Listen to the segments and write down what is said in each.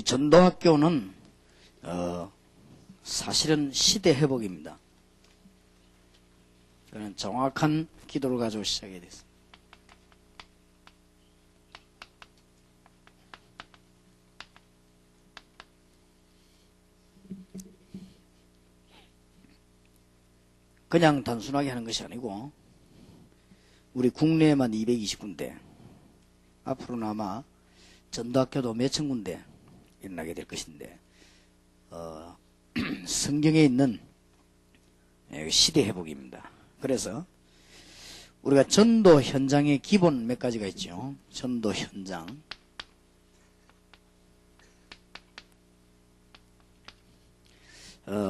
전도학교는 사실은 시대 회복입니다. 그는 정확한 기도를 가지고 시작이 됐습니다. 그냥 단순하게 하는 것이 아니고 우리 국내에만 220군데, 앞으로는 아마 전도학교도 몇천 군데 일어나게 될 것인데, 성경에 있는 시대 회복입니다. 그래서 우리가 전도 현장의 기본 몇 가지가 있죠. 전도 현장,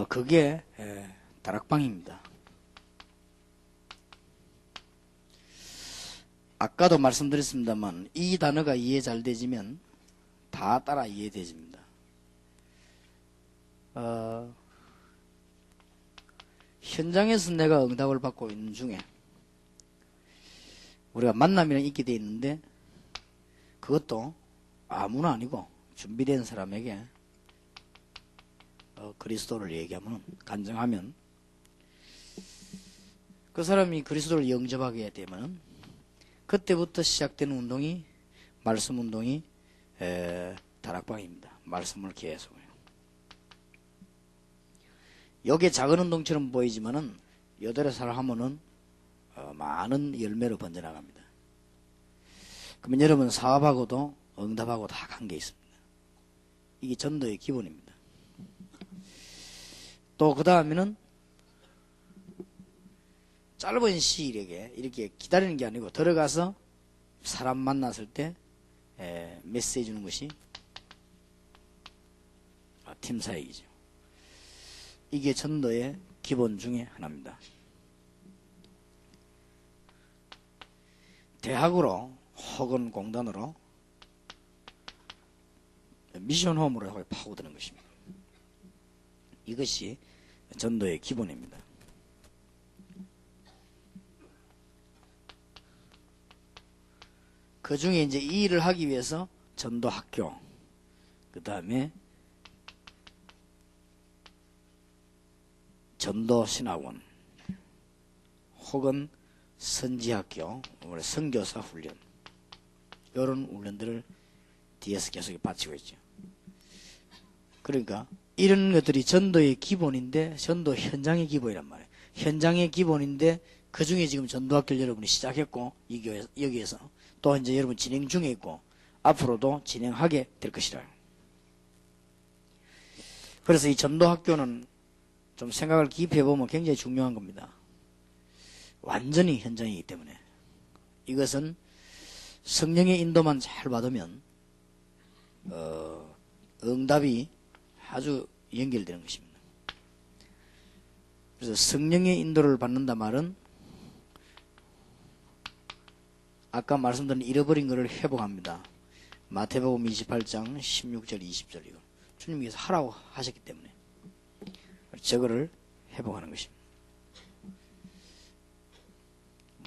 그게 다락방입니다. 아까도 말씀드렸습니다만 이 단어가 이해 잘 되지면 다 따라 이해되집니다. 현장에서 내가 응답을 받고 있는 중에 우리가 만남이라는 있게 되어 있는데, 그것도 아무나 아니고 준비된 사람에게 그리스도를 얘기하면, 간증하면 그 사람이 그리스도를 영접하게 되면 그때부터 시작되는 운동이 말씀 운동이 다락방입니다. 말씀을 계속. 여기에 작은 운동처럼 보이지만은 여덟 살 하면은 많은 열매로 번져나갑니다. 그러면 여러분 사업하고도 응답하고 다 관계 있습니다. 이게 전도의 기본입니다. 또 그 다음에는 짧은 시일에 이렇게 기다리는 게 아니고 들어가서 사람 만났을 때 메시지 주는 것이 팀 사역이죠. 이게 전도의 기본 중에 하나입니다. 대학으로 혹은 공단으로 미션홈으로 파고드는 것입니다. 이것이 전도의 기본입니다. 그 중에 이제 이 일을 하기 위해서 전도학교, 그 다음에 전도신학원, 혹은 선지학교, 선교사 훈련, 이런 훈련들을 뒤에서 계속 바치고 있죠. 그러니까 이런 것들이 전도의 기본인데, 전도 현장의 기본이란 말이에요. 현장의 기본인데 그 중에 지금 전도학교를 여러분이 시작했고, 여기에서 또 이제 여러분 진행 중에 있고 앞으로도 진행하게 될 것이라. 그래서 이 전도학교는 좀 생각을 깊이 해보면 굉장히 중요한 겁니다. 완전히 현장이기 때문에. 이것은 성령의 인도만 잘 받으면 응답이 아주 연결되는 것입니다. 그래서 성령의 인도를 받는다 말은 아까 말씀드린 잃어버린 것을 회복합니다. 마태복음 28장 16절 20절, 이거 주님께서 하라고 하셨기 때문에 저거를 회복하는 것입니다.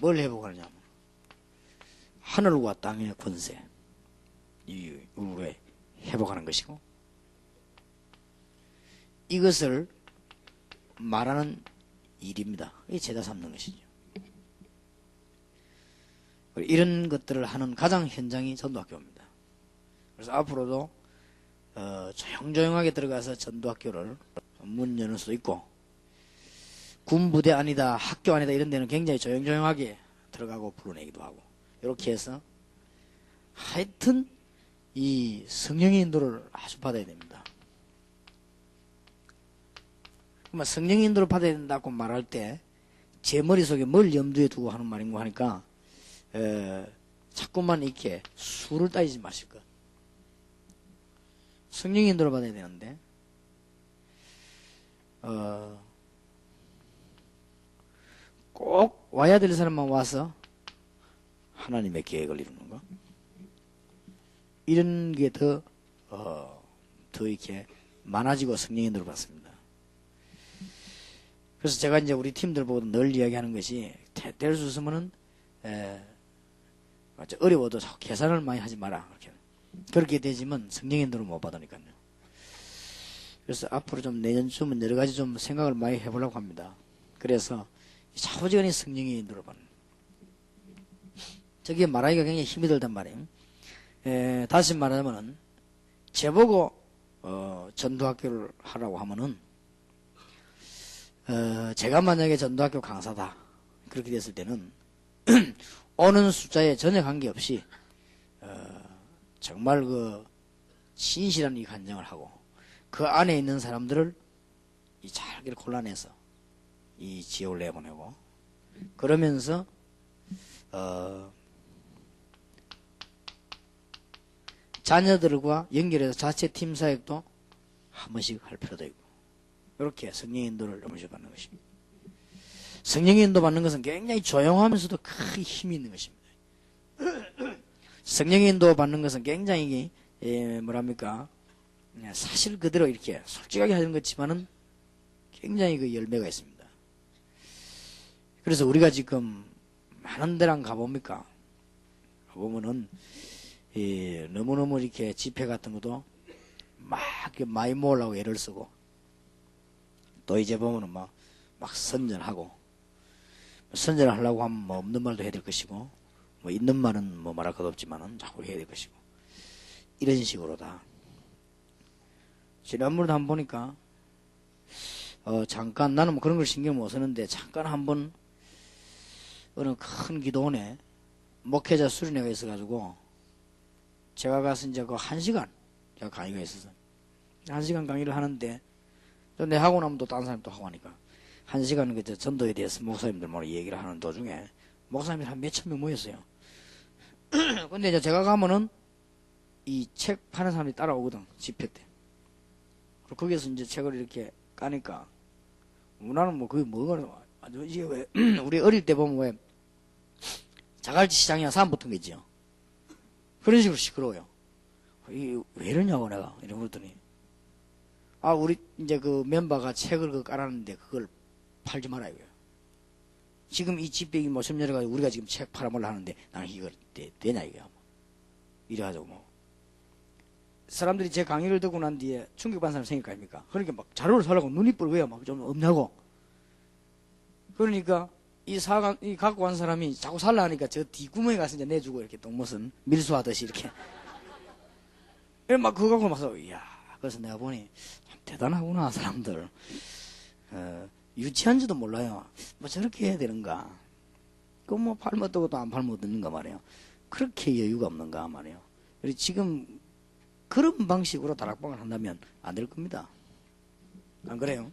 뭘 회복하느냐, 하늘과 땅의 권세, 이걸 회복하는 것이고, 이것을 말하는 일입니다. 이게 제자 삼는 것이죠. 이런 것들을 하는 가장 현장이 전도학교입니다. 그래서 앞으로도 조용조용하게 들어가서 전도학교를 문 여는 수도 있고, 군부대 아니다, 학교 아니다, 이런 데는 굉장히 조용조용하게 들어가고 불러내기도 하고, 이렇게 해서 하여튼 이 성령의 인도를 아주 받아야 됩니다. 그러면 성령의 인도를 받아야 된다고 말할 때 제 머릿속에 뭘 염두에 두고 하는 말인가 하니까 자꾸만 이렇게 수를 따지지 마실 것. 성령의 인도를 받아야 되는데 꼭 와야 될 사람만 와서 하나님의 계획을 이루는 거, 이런 게 더 이렇게 많아지고 성령의 인도를 받습니다. 그래서 제가 이제 우리 팀들 보고 늘 이야기하는 것이, 될 수 있으면은 어려워도 계산을 많이 하지 마라. 그렇게 되지만 성령의 인도를 못 받으니까요. 그래서 앞으로 좀 내년쯤은 여러 가지 좀 생각을 많이 해보려고 합니다. 그래서 좌우지간히 성령의 인도를 받는. 저게 말하기가 굉장히 힘이 들단 말이에요. 다시 말하자면은, 제보고, 전도학교를 하라고 하면은, 제가 만약에 전도학교 강사다. 그렇게 됐을 때는, 오는 숫자에 전혀 관계없이, 정말 신실한 이 간증을 하고, 그 안에 있는 사람들을 잘 골라내서 이 지옥을 내보내고, 그러면서 자녀들과 연결해서 자체 팀 사역도 한 번씩 할 필요도 있고, 이렇게 성령 인도를 한 번씩 받는 것입니다. 성령 인도 받는 것은 굉장히 조용하면서도 큰 힘이 있는 것입니다. 성령 인도 받는 것은 굉장히 뭐랍니까, 사실 그대로 이렇게 솔직하게 하는 것지만은 굉장히 그 열매가 있습니다. 그래서 우리가 지금 많은 데랑 가봅니까? 가보면은 너무너무 이렇게 집회 같은 것도 막 많이 모으려고 애를 쓰고, 또 이제 보면은 막 선전하고, 선전을 하려고 하면 뭐 없는 말도 해야 될 것이고, 뭐 있는 말은 뭐 말할 것도 없지만은 자꾸 해야 될 것이고, 이런 식으로 다. 지난번에도 한번 보니까 잠깐, 나는 뭐 그런 걸 신경 못 쓰는데, 잠깐 한번 어느 큰 기도원에 목회자 수련회가 있어가지고 제가 가서 이제 그 1시간 제가 강의가 있어서 1시간 강의를 하는데, 또 내 하고 나면 또 다른 사람이 또 하고 하니까 1시간 그 전도에 대해서 목사님들 뭐 얘기를 하는 도중에 목사님들 한 몇천 명 모였어요. 근데 이제 제가 가면은 이 책 파는 사람들이 따라오거든, 집회 때. 그리고 거기서 이제 책을 이렇게 까니까, 나는 뭐 그게 뭐가, 이게 왜 우리 어릴 때 보면 왜 자갈치 시장이야 사람 붙은 거 있지요. 그런 식으로 시끄러워요. 이게 왜 이러냐고 내가 이러고 그랬더니, 우리 이제 그 멤버가 책을 깔았는데 그걸 팔지 말아요. 지금 이 집배기 뭐 점열해가지고 우리가 지금 책 팔아먹으려 하는데 나는 이걸 되냐 이게. 이래가지고 뭐 사람들이 제 강의를 듣고 난 뒤에 충격받는 사람이 생길 거 아닙니까? 그러니까 막 자료를 사려고 눈이 뻘고요. 막 좀 없냐고. 그러니까 이 갖고 간 사람이 자꾸 살라 하니까 저 뒷구멍에 가서 이제 내주고, 이렇게 똥못은 밀수하듯이 이렇게. 막 그거 갖고 막 이야. 그래서 내가 보니 참 대단하구나 사람들. 유치한지도 몰라요. 뭐 저렇게 해야 되는가. 그 뭐 팔면 뜨고 또 안 팔면 듣는가 말이에요. 그렇게 여유가 없는가 말이에요. 그리고 지금 그런 방식으로 다락방을 한다면 안 될 겁니다. 안 그래요?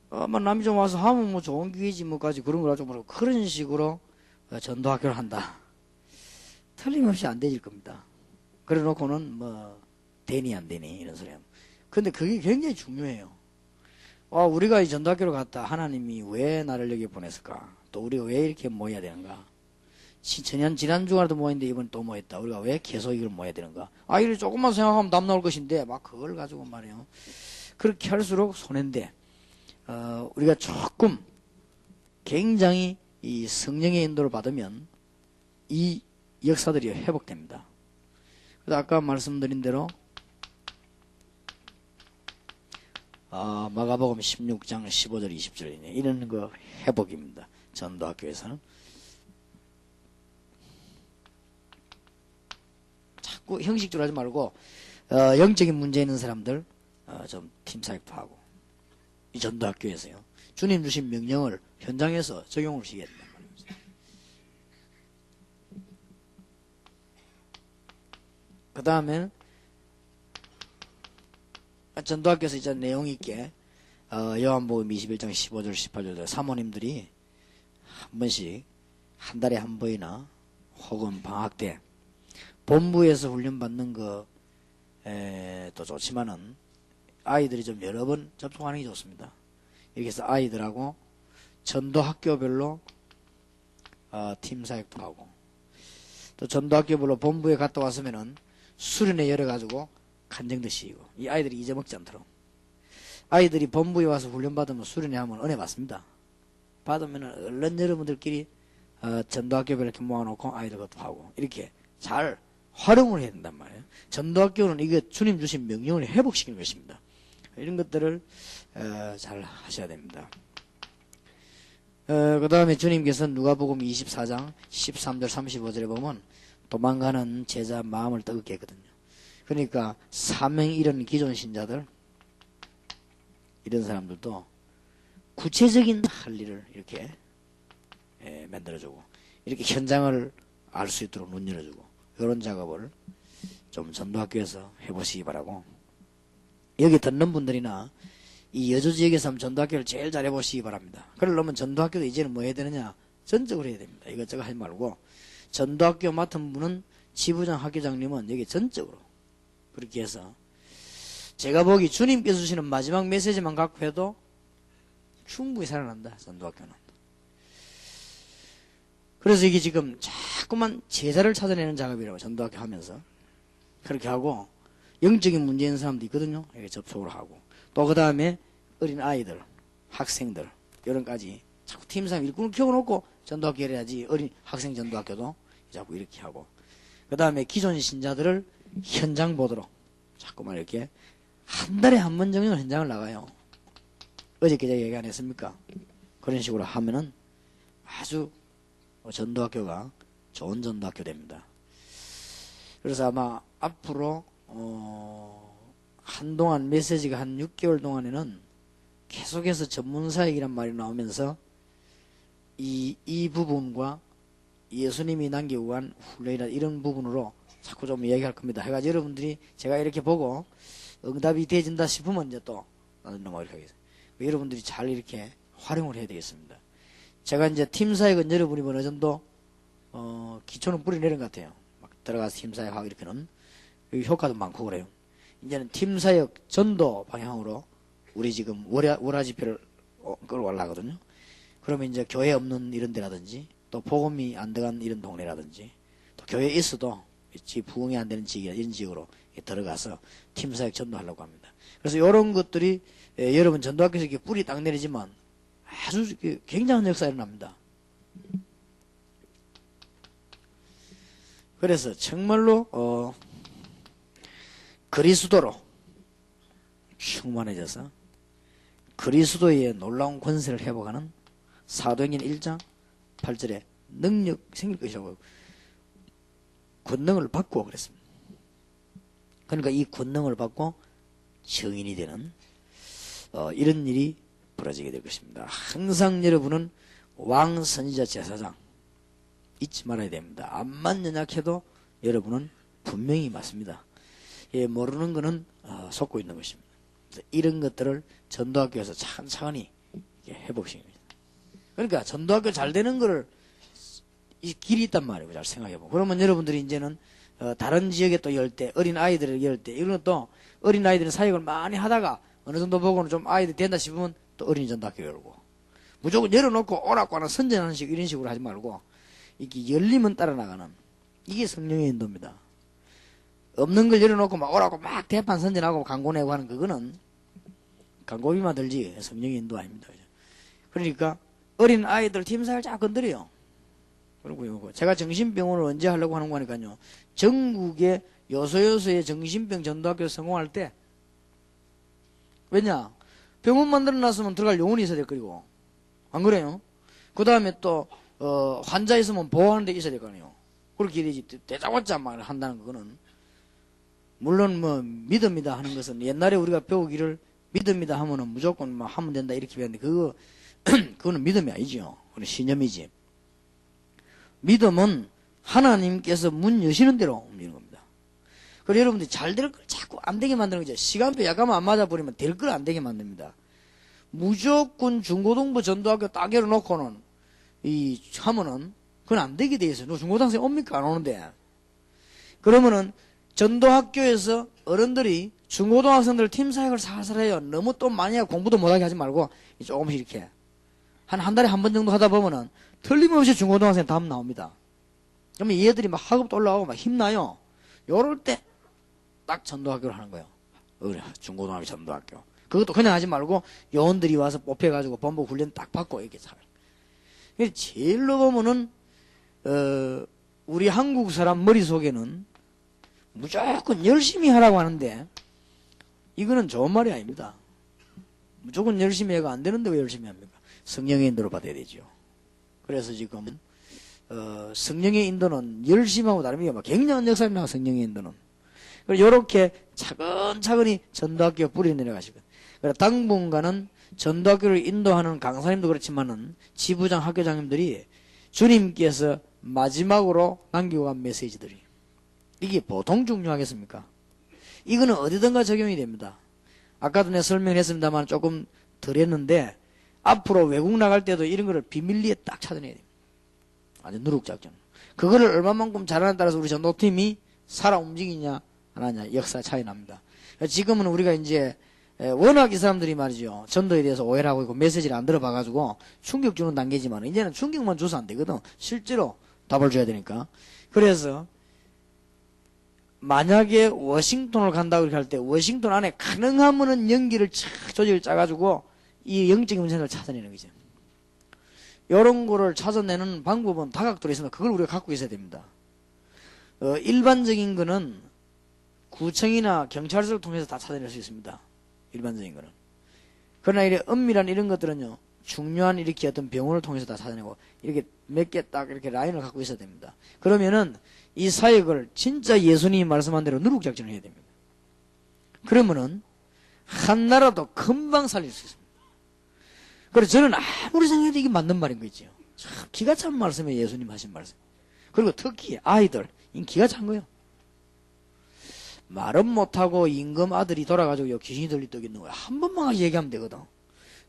뭐 남이 좀 와서 하면 뭐 좋은 기회지 뭐까지 그런 걸 가지고 뭐 그런 식으로 전도학교를 한다. 틀림없이 안 되질 겁니다. 그래 놓고는 뭐 되니 안 되니 이런 소리야. 근데 그게 굉장히 중요해요. 우리가 이 전도학교를 갔다 하나님이 왜 나를 여기 보냈을까? 또 우리가 왜 이렇게 모여야 되는가? 지난 주간에도 모였는데 이번에 또 모였다. 우리가 왜 계속 이걸 모여야 되는가? 이를 조금만 생각하면 답 나올 것인데 막 그걸 가지고 말이에요. 그렇게 할수록 손해인데, 우리가 조금 굉장히 이 성령의 인도를 받으면 이 역사들이 회복됩니다. 그래서 아까 말씀드린 대로 마가복음 16장 15절 20절이네. 이런 거 회복입니다. 전도학교에서는. 자꾸 형식적으로 하지 말고 영적인 문제 있는 사람들 좀 팀사역도 하고, 이 전도학교에서요. 주님 주신 명령을 현장에서 적용을 시켜야 된단 말이에요. 그 다음에 전도학교에서 이제 내용 있게 요한복음 21장 15절 18절 사모님들이 한 번씩 한 달에 한 번이나 혹은 방학 때 본부에서 훈련받는 또 좋지만은 아이들이 좀 여러 번 접촉하는 게 좋습니다. 이렇게 해서 아이들하고 전도학교별로 팀 사역도 하고, 또 전도학교별로 본부에 갔다 왔으면은 수련회 열어가지고 간증도 시키고, 이 아이들이 잊어먹지 않도록. 아이들이 본부에 와서 훈련받으면 수련회 하면 은혜 받습니다. 받으면 얼른 여러분들끼리 전도학교별로 이렇게 모아놓고 아이들 것도 하고, 이렇게 잘 활용을 해야 된단 말이에요. 전도학교는 이게 주님 주신 명령을 회복시키는 것입니다. 이런 것들을 잘 하셔야 됩니다. 그 다음에 주님께서 누가복음 24장 13절 35절에 보면 도망가는 제자 마음을 뜨겁게 했거든요. 그러니까 사명 잃은 기존 신자들 이런 사람들도 구체적인 할 일을 이렇게 만들어주고 이렇게 현장을 알 수 있도록 눈 열어주고 이런 작업을 좀 전도학교에서 해보시기 바라고, 여기 듣는 분들이나 이 여주 지역에서 하면 전도학교를 제일 잘 해보시기 바랍니다. 그러려면 전도학교도 이제는 뭐 해야 되느냐, 전적으로 해야 됩니다. 이것저것 하지 말고 전도학교 맡은 분은 지부장 학교장님은 여기 전적으로 그렇게 해서, 제가 보기 주님께서 주시는 마지막 메시지만 갖고 해도 충분히 살아난다, 전도학교는. 그래서 이게 지금 자꾸만 제자를 찾아내는 작업이라고, 전도학교 하면서. 그렇게 하고, 영적인 문제 있는 사람도 있거든요. 이렇게 접촉을 하고. 또 그 다음에 어린 아이들, 학생들, 이런까지 자꾸 팀상 일꾼을 키워놓고 전도학교 해야지, 어린 학생 전도학교도 자꾸 이렇게 하고. 그 다음에 기존 신자들을 현장 보도록 자꾸만 이렇게 한 달에 한 번 정도는 현장을 나가요. 어저께 제가 얘기 안 했습니까? 그런 식으로 하면은 아주 전도학교가 좋은 전도학교 됩니다. 그래서 아마 앞으로 한동안 메시지가 한 6개월 동안에는 계속해서 전문사역이란 말이 나오면서 이 부분과 예수님이 남기고 간 훈련이나 이런 부분으로 자꾸 좀 이야기할 겁니다. 해가지고 여러분들이 제가 이렇게 보고 응답이 되어진다 싶으면 이제 또 넘어가게 하겠습니다. 여러분들이 잘 이렇게 활용을 해야 되겠습니다. 제가 이제 팀사역은 여러분이 어느 정도 기초는 뿌리내린 것 같아요. 막 들어가서 팀사역하고 이렇게는 효과도 많고 그래요. 이제는 팀사역 전도 방향으로 우리 지금 월화 집회를 끌어가려고 하거든요. 그러면 이제 교회 없는 이런 데라든지 또 복음이 안 들어간 이런 동네라든지 또 교회 있어도 부흥이 안 되는 지역이나 이런 지역으로 들어가서 팀사역 전도하려고 합니다. 그래서 이런 것들이 여러분 전도학교에서 이렇게 뿌리 딱 내리지만 아주 굉장한 역사가 일어납니다. 그래서 정말로 그리스도로 충만해져서 그리스도의 놀라운 권세를 회복하는 사도행전 1장 8절에 능력 생길 것이라고 권능을 받고 그랬습니다. 그러니까 이 권능을 받고 증인이 되는 이런 일이 벌어지게 될 것입니다. 항상 여러분은 왕, 선지자, 제사장 잊지 말아야 됩니다. 암만 연약해도 여러분은 분명히 맞습니다. 모르는 거는 속고 있는 것입니다. 이런 것들을 전도학교에서 차근차근히 해보십니다. 그러니까 전도학교 잘 되는 거를 이 길이 있단 말이에요. 잘 생각해보고. 그러면 여러분들이 이제는 다른 지역에 또 열 때, 어린 아이들을 열 때, 이런 것도 어린 아이들은 사역을 많이 하다가 어느 정도 보고는 좀 아이들이 된다 싶으면 또 어린이 전도학교 열고, 무조건 열어놓고 오라고 하는 선전하는 식 이런 식으로 하지 말고 이게 열리면 따라 나가는, 이게 성령의 인도입니다. 없는 걸 열어놓고 막 오라고 막 대판 선전하고 광고 내고 하는 그거는 광고비만 들지 성령의 인도 아닙니다. 그러니까 어린 아이들 팀사를 쫙 건드려요. 그리고 제가 정신병원을 언제 하려고 하는 거니까요, 전국의 요소요소의 정신병 전도학교 성공할 때, 왜냐 병원 만들어 놨으면 들어갈 요원이 있어야 될 거고, 안 그래요? 그 다음에 또 환자 있으면 보호하는 데 있어야 될 거 아니에요. 그렇게 되지 대자고자 말 한다는 거는, 물론 뭐 믿음이다 하는 것은 옛날에 우리가 배우기를 믿음이다 하면은 무조건 뭐 하면 된다 이렇게 배웠는데 그거는 믿음이 아니죠. 그건 신념이지. 믿음은 하나님께서 문 여시는 대로 움직이는 겁니다. 그래서 여러분들이 잘 될 걸 자꾸 안 되게 만드는 거죠. 시간표 약간만 안 맞아버리면 될 걸 안 되게 만듭니다. 무조건 중고등부 전도학교 딱 열어놓고는 하면은 그건 안 되게 돼 있어요. 너 중고등학생 옵니까? 안 오는데. 그러면은 전도학교에서 어른들이 중고등학생들 팀사역을 살살 해요. 너무 또 많이 하고 공부도 못하게 하지 말고 조금씩 이렇게 한 달에 한 번 정도 하다 보면은 틀림없이 중고등학생 다음 나옵니다. 그러면 얘들이 막 학업도 올라가고 막 힘나요. 요럴 때 딱 전도학교를 하는 거예요. 중고등학교 전도학교. 그것도 그냥 하지 말고 요원들이 와서 뽑혀가지고 본부 훈련 딱 받고 이렇게 잘. 제일로 보면은 우리 한국 사람 머릿속에는 무조건 열심히 하라고 하는데 이거는 좋은 말이 아닙니다. 무조건 열심히 해가 안 되는데 왜 열심히 합니까? 성령의 인도를 받아야 되죠. 그래서 지금 성령의 인도는 열심하고 다름이 막 굉장한 역사를 나와. 성령의 인도는. 그래서 이렇게 차근차근히 전도학교 뿌리 내려가시거든. 그래서 당분간은 전도학교를 인도하는 강사님도 그렇지만은 지부장 학교장님들이 주님께서 마지막으로 남기고 간 메시지들이 이게 보통 중요하겠습니까? 이거는 어디든가 적용이 됩니다. 아까도 내가 설명했습니다만 조금 덜 했는데 앞으로 외국 나갈 때도 이런 거를 비밀리에 딱 찾아내야 됩니다. 아주 누룩작전. 그거를 얼마만큼 잘하느냐에 따라서 우리 전도팀이 살아 움직이냐 안 하냐 역사 차이 납니다. 지금은 우리가 이제 워낙 이 사람들이 말이죠. 전도에 대해서 오해를 하고 있고 메시지를 안 들어봐가지고 충격 주는 단계지만 이제는 충격만 줘서 안 되거든. 실제로 답을 줘야 되니까. 그래서 만약에 워싱턴을 간다고 이렇게 할 때 워싱턴 안에 가능하면은 연기를 조직을 짜가지고 이 영적인 문제를 찾아내는 거죠. 이런 거를 찾아내는 방법은 다각도로 있습니다. 그걸 우리가 갖고 있어야 됩니다. 일반적인 거는 구청이나 경찰서를 통해서 다 찾아낼 수 있습니다. 일반적인 거는. 그러나 이래 은밀한 이런 것들은요, 중요한 이렇게 어떤 병원을 통해서 다 찾아내고, 이렇게 몇 개 딱 이렇게 라인을 갖고 있어야 됩니다. 그러면은 이 사역을 진짜 예수님이 말씀한 대로 누룩작전을 해야 됩니다. 그러면은 한 나라도 금방 살릴 수 있습니다. 그래서 저는 아무리 생각해도 이게 맞는 말인 거죠. 참 기가 찬 말씀이에요. 예수님 하신 말씀. 그리고 특히 아이들, 이 기가 찬 거예요. 말은 못하고 임금 아들이 돌아가지고 귀신이 들리 떡 있는 거야. 한 번만 얘기하면 되거든.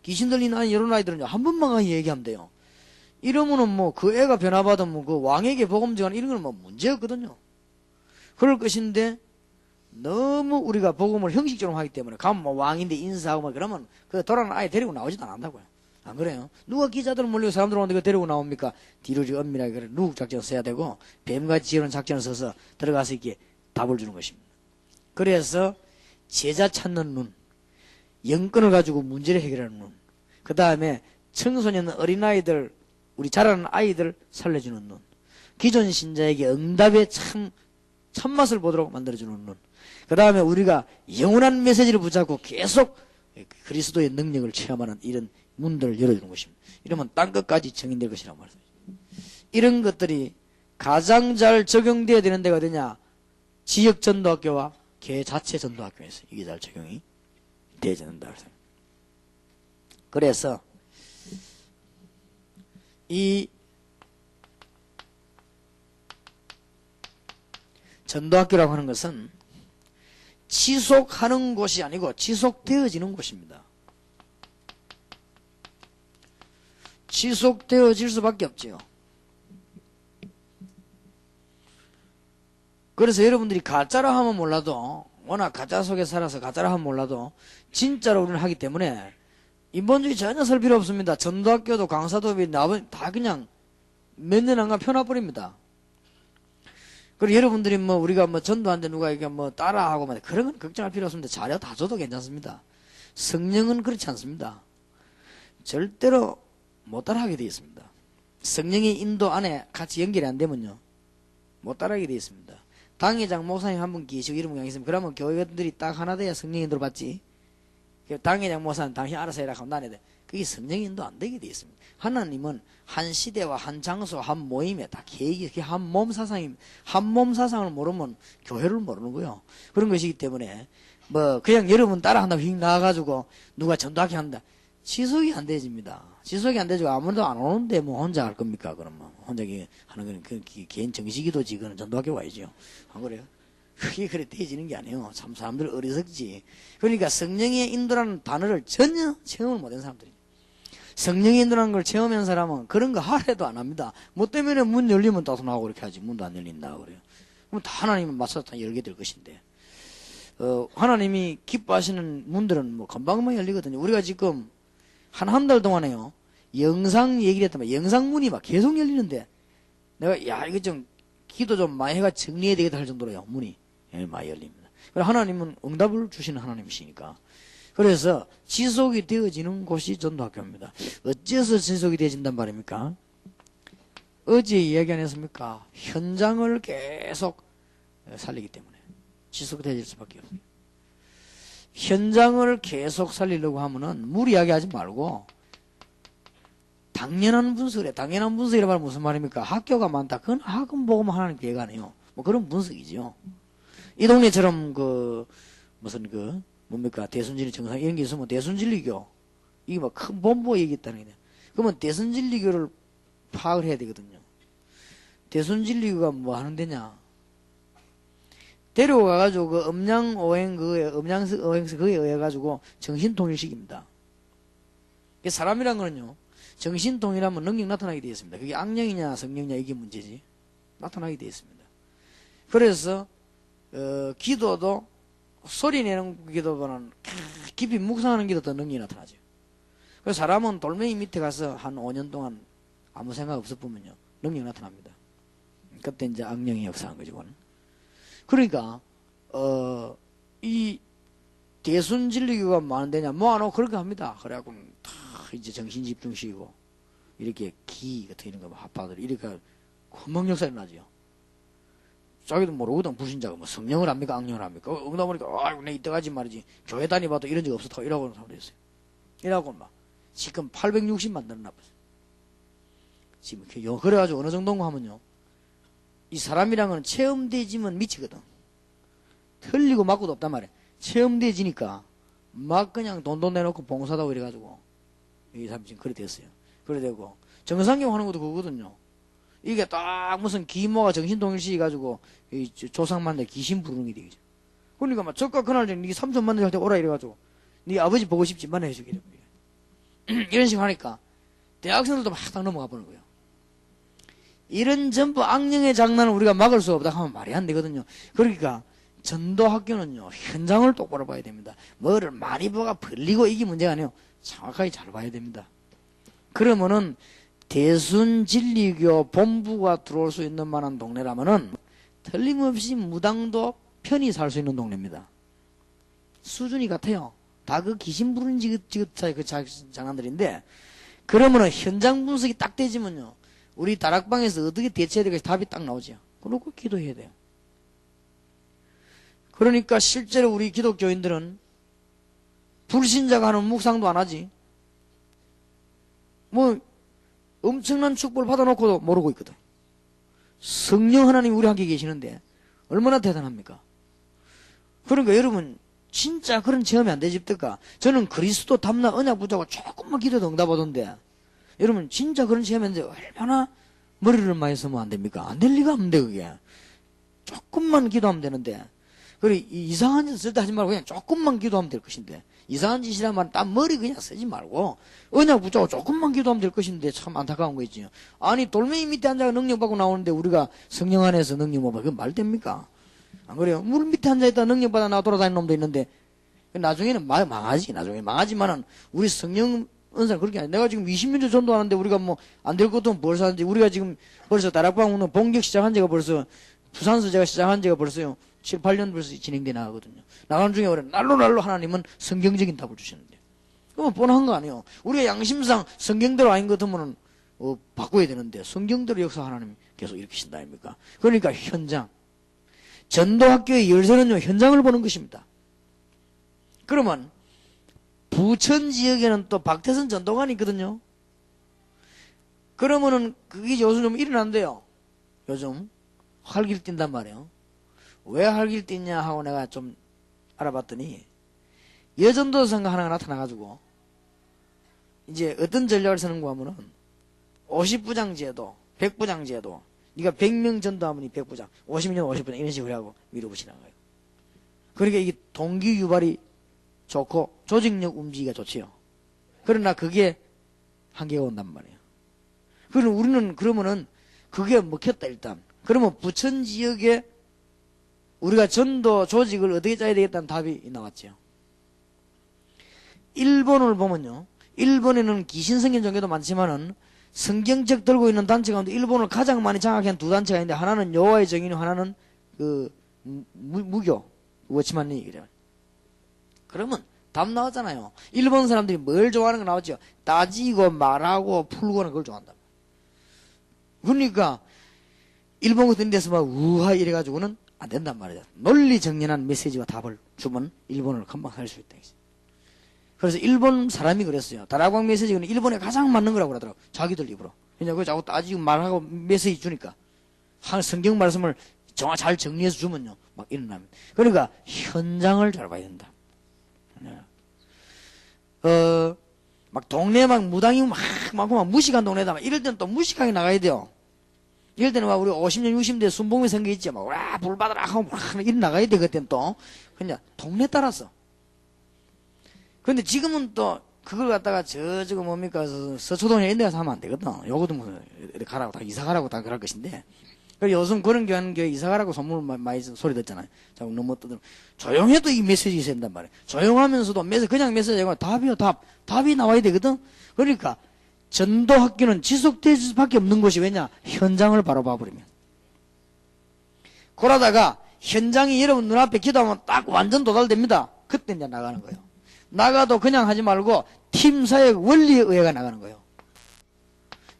귀신 들린 아이, 이런 아이들은요, 한 번만 얘기하면 돼요. 이러면은 뭐, 그 애가 변화받으면 그 왕에게 복음 전하는 이런 건 뭐 문제였거든요. 그럴 것인데, 너무 우리가 복음을 형식적으로 하기 때문에, 가면 뭐 왕인데 인사하고 뭐 그러면, 그 돌아가는 아이 데리고 나오지도 않는다고요. 안 그래요? 누가 기자들 몰리고 사람들 오는데 그 데리고 나옵니까? 뒤로 엄밀하게 그래, 누국 작전 써야 되고, 뱀같이 지어놓은 작전을 써서 들어가서 이렇게 답을 주는 것입니다. 그래서 제자 찾는 눈, 영권을 가지고 문제를 해결하는 눈, 그 다음에 청소년 어린아이들, 우리 자라는 아이들 살려주는 눈, 기존 신자에게 응답의 참맛을 보도록 만들어주는 눈, 그 다음에 우리가 영원한 메시지를 붙잡고 계속 그리스도의 능력을 체험하는 이런 문들을 열어주는 것입니다. 이러면 땅끝까지 정인될 것이라고 말씀합니다. 이런 것들이 가장 잘 적용되어야 되는 데가 어디냐? 지역 전도학교와 교회 자체 전도학교에서 이게 잘 적용이 되어야 된다. 그래서 이 전도학교라고 하는 것은 지속하는 곳이 아니고 지속되어지는 곳입니다. 지속되어질 수밖에 없지요. 그래서 여러분들이 가짜라 하면 몰라도, 워낙 가짜 속에 살아서 가짜라 하면 몰라도 진짜로 우리는 하기 때문에 인본주의 전혀 설 필요 없습니다. 전도학교도 강사도 다 그냥 몇 년 안 가면 편화버립니다. 그리고 여러분들이 뭐 우리가 뭐 전도하는데 누가 이게 뭐 따라하고 막 그런 건 걱정할 필요 없습니다. 자료 다 줘도 괜찮습니다. 성령은 그렇지 않습니다. 절대로 못 따라하게 되어 있습니다. 성령의 인도 안에 같이 연결이 안 되면요, 못 따라하게 되어 있습니다. 당회장 목사님 한 분 계시고 이런 분이 있으면 그러면 교회들이 딱 하나 돼야 성령 인도를 받지. 당회장 목사는 당신 알아서 해라 하면 나네 돼. 그게 성령 인도 안 되게 되어 있습니다. 하나님은 한 시대와 한 장소 한 모임에 다 계획이 한 몸 사상입니다. 한 몸 사상을 모르면 교회를 모르는 거요. 그런 것이기 때문에 뭐 그냥 여러분 따라한다고 휙 나와가지고 누가 전도하게 한다. 지속이 안 되집니다. 지속이 안 되죠. 아무도 안 오는데 뭐 혼자 할 겁니까? 그러면 혼자 하는 거는 그 개인 정식이도지. 그거는 전도학교 와야죠. 안 그래요? 그게 그래 되어지는 게 아니에요. 참 사람들 어리석지. 그러니까 성령의 인도라는 단어를 전혀 체험을 못한 사람들이. 성령의 인도라는 걸 체험한 사람은 그런 거 하래도 안 합니다. 뭐 때문에 문 열리면 따서 나오고 이렇게 하지. 문도 안 열린다 그래요. 그럼 다 하나님은 맞춰서 다 열게 될 것인데. 하나님이 기뻐하시는 문들은 뭐 금방금방 열리거든요. 우리가 지금 한 달 동안에요, 영상 얘기를 했더만 영상문이 막 계속 열리는데, 내가 야 이거 좀 기도 좀 많이 해가 정리해야 되겠다 할 정도로요, 문이 많이 열립니다. 그래서 하나님은 응답을 주시는 하나님이시니까. 그래서 지속이 되어지는 곳이 전도학교입니다. 어째서 지속이 되어진단 말입니까? 어제 이야기 안 했습니까? 현장을 계속 살리기 때문에 지속되어질 수밖에 없어요. 현장을 계속 살리려고 하면은 무리하게 하지 말고 당연한 분석을 해. 당연한 분석이라 말은 무슨 말입니까? 학교가 많다. 그건 학원 보고만 하는 기회가 아니에요. 뭐 그런 분석이죠. 이 동네처럼 무슨 뭡니까? 대순진리 정상 이런 게 있으면 대순진리교 이게 막 큰 본부 얘기 있다는 게. 그러면 대순진리교를 파악을 해야 되거든요. 대순진리교가 뭐 하는 데냐? 데려가가지고 그 음양오행 그에 의해 가지고 정신통일식입니다. 사람이란 거는요. 정신통일하면 능력 나타나게 되어 있습니다. 그게 악령이냐 성령이냐 이게 문제지. 나타나게 되어 있습니다. 그래서 기도도 소리내는 기도보다는 깊이 묵상하는 기도 더 능력이 나타나죠. 그래서 사람은 돌멩이 밑에 가서 한 5년 동안 아무 생각 없었으면요 능력 나타납니다. 그때 이제 악령이 역사한 거죠. 그건. 그러니까 이 대순진리교가 뭐 하는 데냐 뭐하노 그렇게 합니다. 그래갖고 다 이제 정신집중식이고 이렇게 기 같은 이런 거 합파들 이렇게 금방 역사가 나죠. 자기도 모르거든. 불신자가 뭐 성령을 합니까 악령을 합니까. 그러다 보니까 아이고 내 이때까지 말이지 교회 다니봐도 이런 적 없었다고 이라고 하는 사람도 있어요. 이라고 막 지금 860 만들었나 봐요. 지금 그래가지고 어느 정도인가 하면요 이 사람이란 건 체험되지면 미치거든. 틀리고 맞고도 없단 말이야. 체험되지니까 막 그냥 돈 내놓고 봉사다고 이래가지고 이 사람 지금 그래 됐어요. 그래 되고 정상경 하는 것도 그거거든요. 이게 딱 무슨 기모가 정신통일시 가지고 이 조상만대 귀신 부르는 게 되겠죠. 그러니까 막 저가 그날 네 삼촌 만날 때 오라 이래가지고 네 아버지 보고 싶지만 해주기를 이런 식으로 하니까 대학생들도 막 딱 넘어가 보는 거예요. 이런 전부 악령의 장난을 우리가 막을 수 없다 하면 말이 안 되거든요. 그러니까 전도학교는요 현장을 똑바로 봐야 됩니다. 뭐를 많이 보가 벌리고 이게 문제가 아니에요. 정확하게 잘 봐야 됩니다. 그러면은 대순진리교 본부가 들어올 수 있는 만한 동네라면은 틀림없이 무당도 편히 살 수 있는 동네입니다. 수준이 같아요. 다 그 귀신 부르는 지긋지긋한 그 장난들인데 그러면은 현장 분석이 딱 되지면요 우리 다락방에서 어떻게 대처해야 될까 답이 딱 나오죠. 그러고 기도해야 돼요. 그러니까 실제로 우리 기독교인들은 불신자가 하는 묵상도 안 하지. 뭐 엄청난 축복을 받아놓고도 모르고 있거든. 성령 하나님 우리 함께 계시는데 얼마나 대단합니까? 그러니까 여러분 진짜 그런 체험이 안 되집니까? 저는 그리스도 담나 언약 붙잡고 조금만 기도해도 응답하던데 여러분 진짜 그런 체험이 안 되는데 얼마나 머리를 많이 쓰면 안 됩니까? 안 될 리가 없는데 그게 조금만 기도하면 되는데 그래 이상한 짓 쓸 때 하지 말고 그냥 조금만 기도하면 될 것인데 이상한 짓이란 말은 딴 머리 그냥 쓰지 말고 언약 붙잡고 조금만 기도하면 될 것인데 참 안타까운 거 있지요. 아니 돌멩이 밑에 앉아서 능력받고 나오는데 우리가 성령 안에서 능력 못 받고 그건 말 됩니까? 안 그래요? 물 밑에 앉아있다 능력받아 나와 돌아다니는 놈도 있는데 나중에는 망하지. 나중에 망하지만은 우리 성령 은사는 그렇게 아니야. 내가 지금 20년째 전도하는데 우리가 뭐 안 될 것도 뭘 사는지 우리가 지금 벌써 다락방 오늘 본격 시작한 지가 벌써 부산서 제가 시작한 지가 벌써요 7, 8년 벌써 진행돼 나가거든요. 나가는 중에 그래 날로 하나님은 성경적인 답을 주시는데 그러면 뻔한 거 아니에요. 우리가 양심상 성경대로 아닌 것 같으면은 바꿔야 되는데 성경대로 역사 하나님 계속 일으키신다 아닙니까? 그러니까 현장 전도학교의 열쇠는요 현장을 보는 것입니다. 그러면 부천 지역에는 또 박태선 전도관이 있거든요. 그러면은 그게 요즘 좀 일어난대요. 요즘 활기를 띈단 말이에요. 왜 활기를 띠냐 하고 내가 좀 알아봤더니 여전도선가 하나가 나타나가지고 이제 어떤 전략을 쓰는가 하면은 50부장 제도 100부장 제도 네가 100명 전도하면 100부장 50명 50부장 이런 식으로 하고 밀어붙이는 거예요. 그러니까 이게 동기 유발이 좋고 조직력 움직이기가 좋지요. 그러나 그게 한계가 온단 말이에요. 그럼 우리는 그러면은 그게 먹혔다 일단. 그러면 부천 지역에 우리가 전도 조직을 어떻게 짜야 되겠다는 답이 나왔죠. 일본을 보면요. 일본에는 귀신성경 종교도 많지만은 성경책 들고 있는 단체 가운데 일본을 가장 많이 장악한 두 단체가 있는데 하나는 여호와의 증인, 하나는 그 무교 워치만리 그래요. 그러면 답 나왔잖아요. 일본 사람들이 뭘 좋아하는 거 나왔죠. 따지고 말하고 풀고는 그걸 좋아한다. 그러니까 일본 같은 데서 막 우하 이래가지고는 안 된단 말이야. 논리 정연한 메시지와 답을 주면 일본을 금방 살 수 있다. 그래서 일본 사람이 그랬어요. 다락방 메시지는 일본에 가장 맞는 거라고 그러더라고. 자기들 입으로. 그냥 그 자꾸 따지고 말하고 메시지 주니까. 한 성경 말씀을 잘 정리해서 주면요. 막 일어납니다. 그러니까 현장을 잘 봐야 된다. 막 동네 막 무당이 많고 막 무식한 동네다. 막 이럴 때는 또 무식하게 나가야 돼요. 이럴 때는 막 우리 50년, 60대 순봉이 생겨 있지. 막, 와, 불 받아라 하고 막 이리 나가야 돼. 그때는 또. 그냥 동네 따라서. 근데 지금은 또 그걸 갖다가 저거 뭡니까 서초동에 이런 데 가서 하면 안 되거든. 요것도 뭐 가라고 다 이사 가라고 다 그럴 것인데. 그래서 요즘 그런 교회 이사 가라고 소문 많이 소리 듣잖아요. 자꾸 너무 떠들면 조용해도 이 메시지 있어야 된단 말이에요. 조용하면서도 그냥 메시지 아니고 답이요 답이 나와야 되거든. 그러니까 전도 학교는 지속될 수밖에 없는 것이 왜냐? 현장을 바로 봐버리면. 그러다가 현장이 여러분 눈앞에 기도하면 딱 완전 도달됩니다. 그때 이제 나가는 거예요. 나가도 그냥 하지 말고 팀사역 원리에 의해가 나가는 거예요.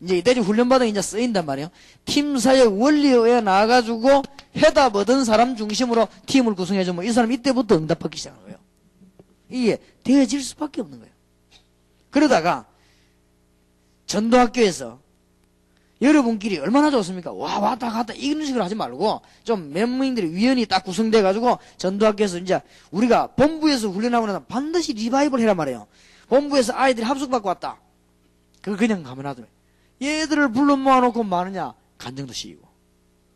이제 이때까지 훈련받아 이제 쓰인단 말이에요. 팀사역 원리에 의해 나가가지고 해답 얻은 사람 중심으로 팀을 구성해주면 이 사람 이때부터 응답받기 시작하는 거예요. 이게 되어질 수밖에 없는 거예요. 그러다가 전도학교에서 여러분끼리 얼마나 좋습니까? 와, 왔다 갔다 이런 식으로 하지 말고 좀 몇 명들이 위원이 딱 구성돼가지고 전도학교에서 이제 우리가 본부에서 훈련하고 나면 반드시 리바이벌 해란 말이에요. 본부에서 아이들이 합숙받고 왔다. 그걸 그냥 가면 하더니 얘들을 불러 모아놓고 많으냐? 간증도 시키고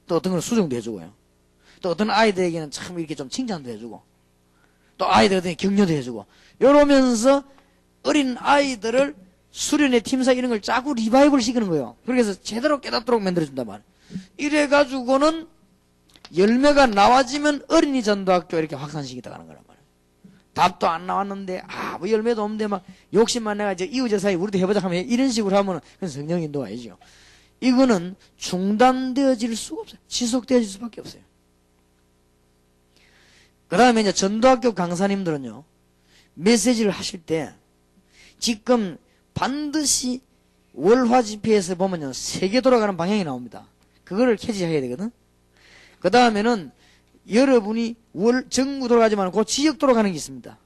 또 어떤 건 수정도 해주고요. 또 어떤 아이들에게는 참 이렇게 좀 칭찬도 해주고 또 아이들한테 격려도 해주고 이러면서 어린 아이들을 수련회 팀사 이런 걸 자꾸 리바이벌 시키는 거예요. 그래서 제대로 깨닫도록 만들어준단 말이에요. 이래가지고는 열매가 나와지면 어린이 전도학교 이렇게 확산시키다 가는 거란 말이에요. 답도 안 나왔는데 뭐 열매도 없는데 막 욕심만 내가 이제 이웃제 사이 우리도 해보자 하면 이런 식으로 하면 그건 성령 인도가 아니죠. 이거는 중단되어질 수가 없어요. 지속되어질 수밖에 없어요. 그 다음에 이제 전도학교 강사님들은요, 메시지를 하실 때 지금 반드시 월화 집회에서 보면요, 세계 돌아가는 방향이 나옵니다. 그거를 캐치해야 되거든. 그 다음에는 여러분이 전국 돌아가지만 그 지역 돌아가는 게 있습니다.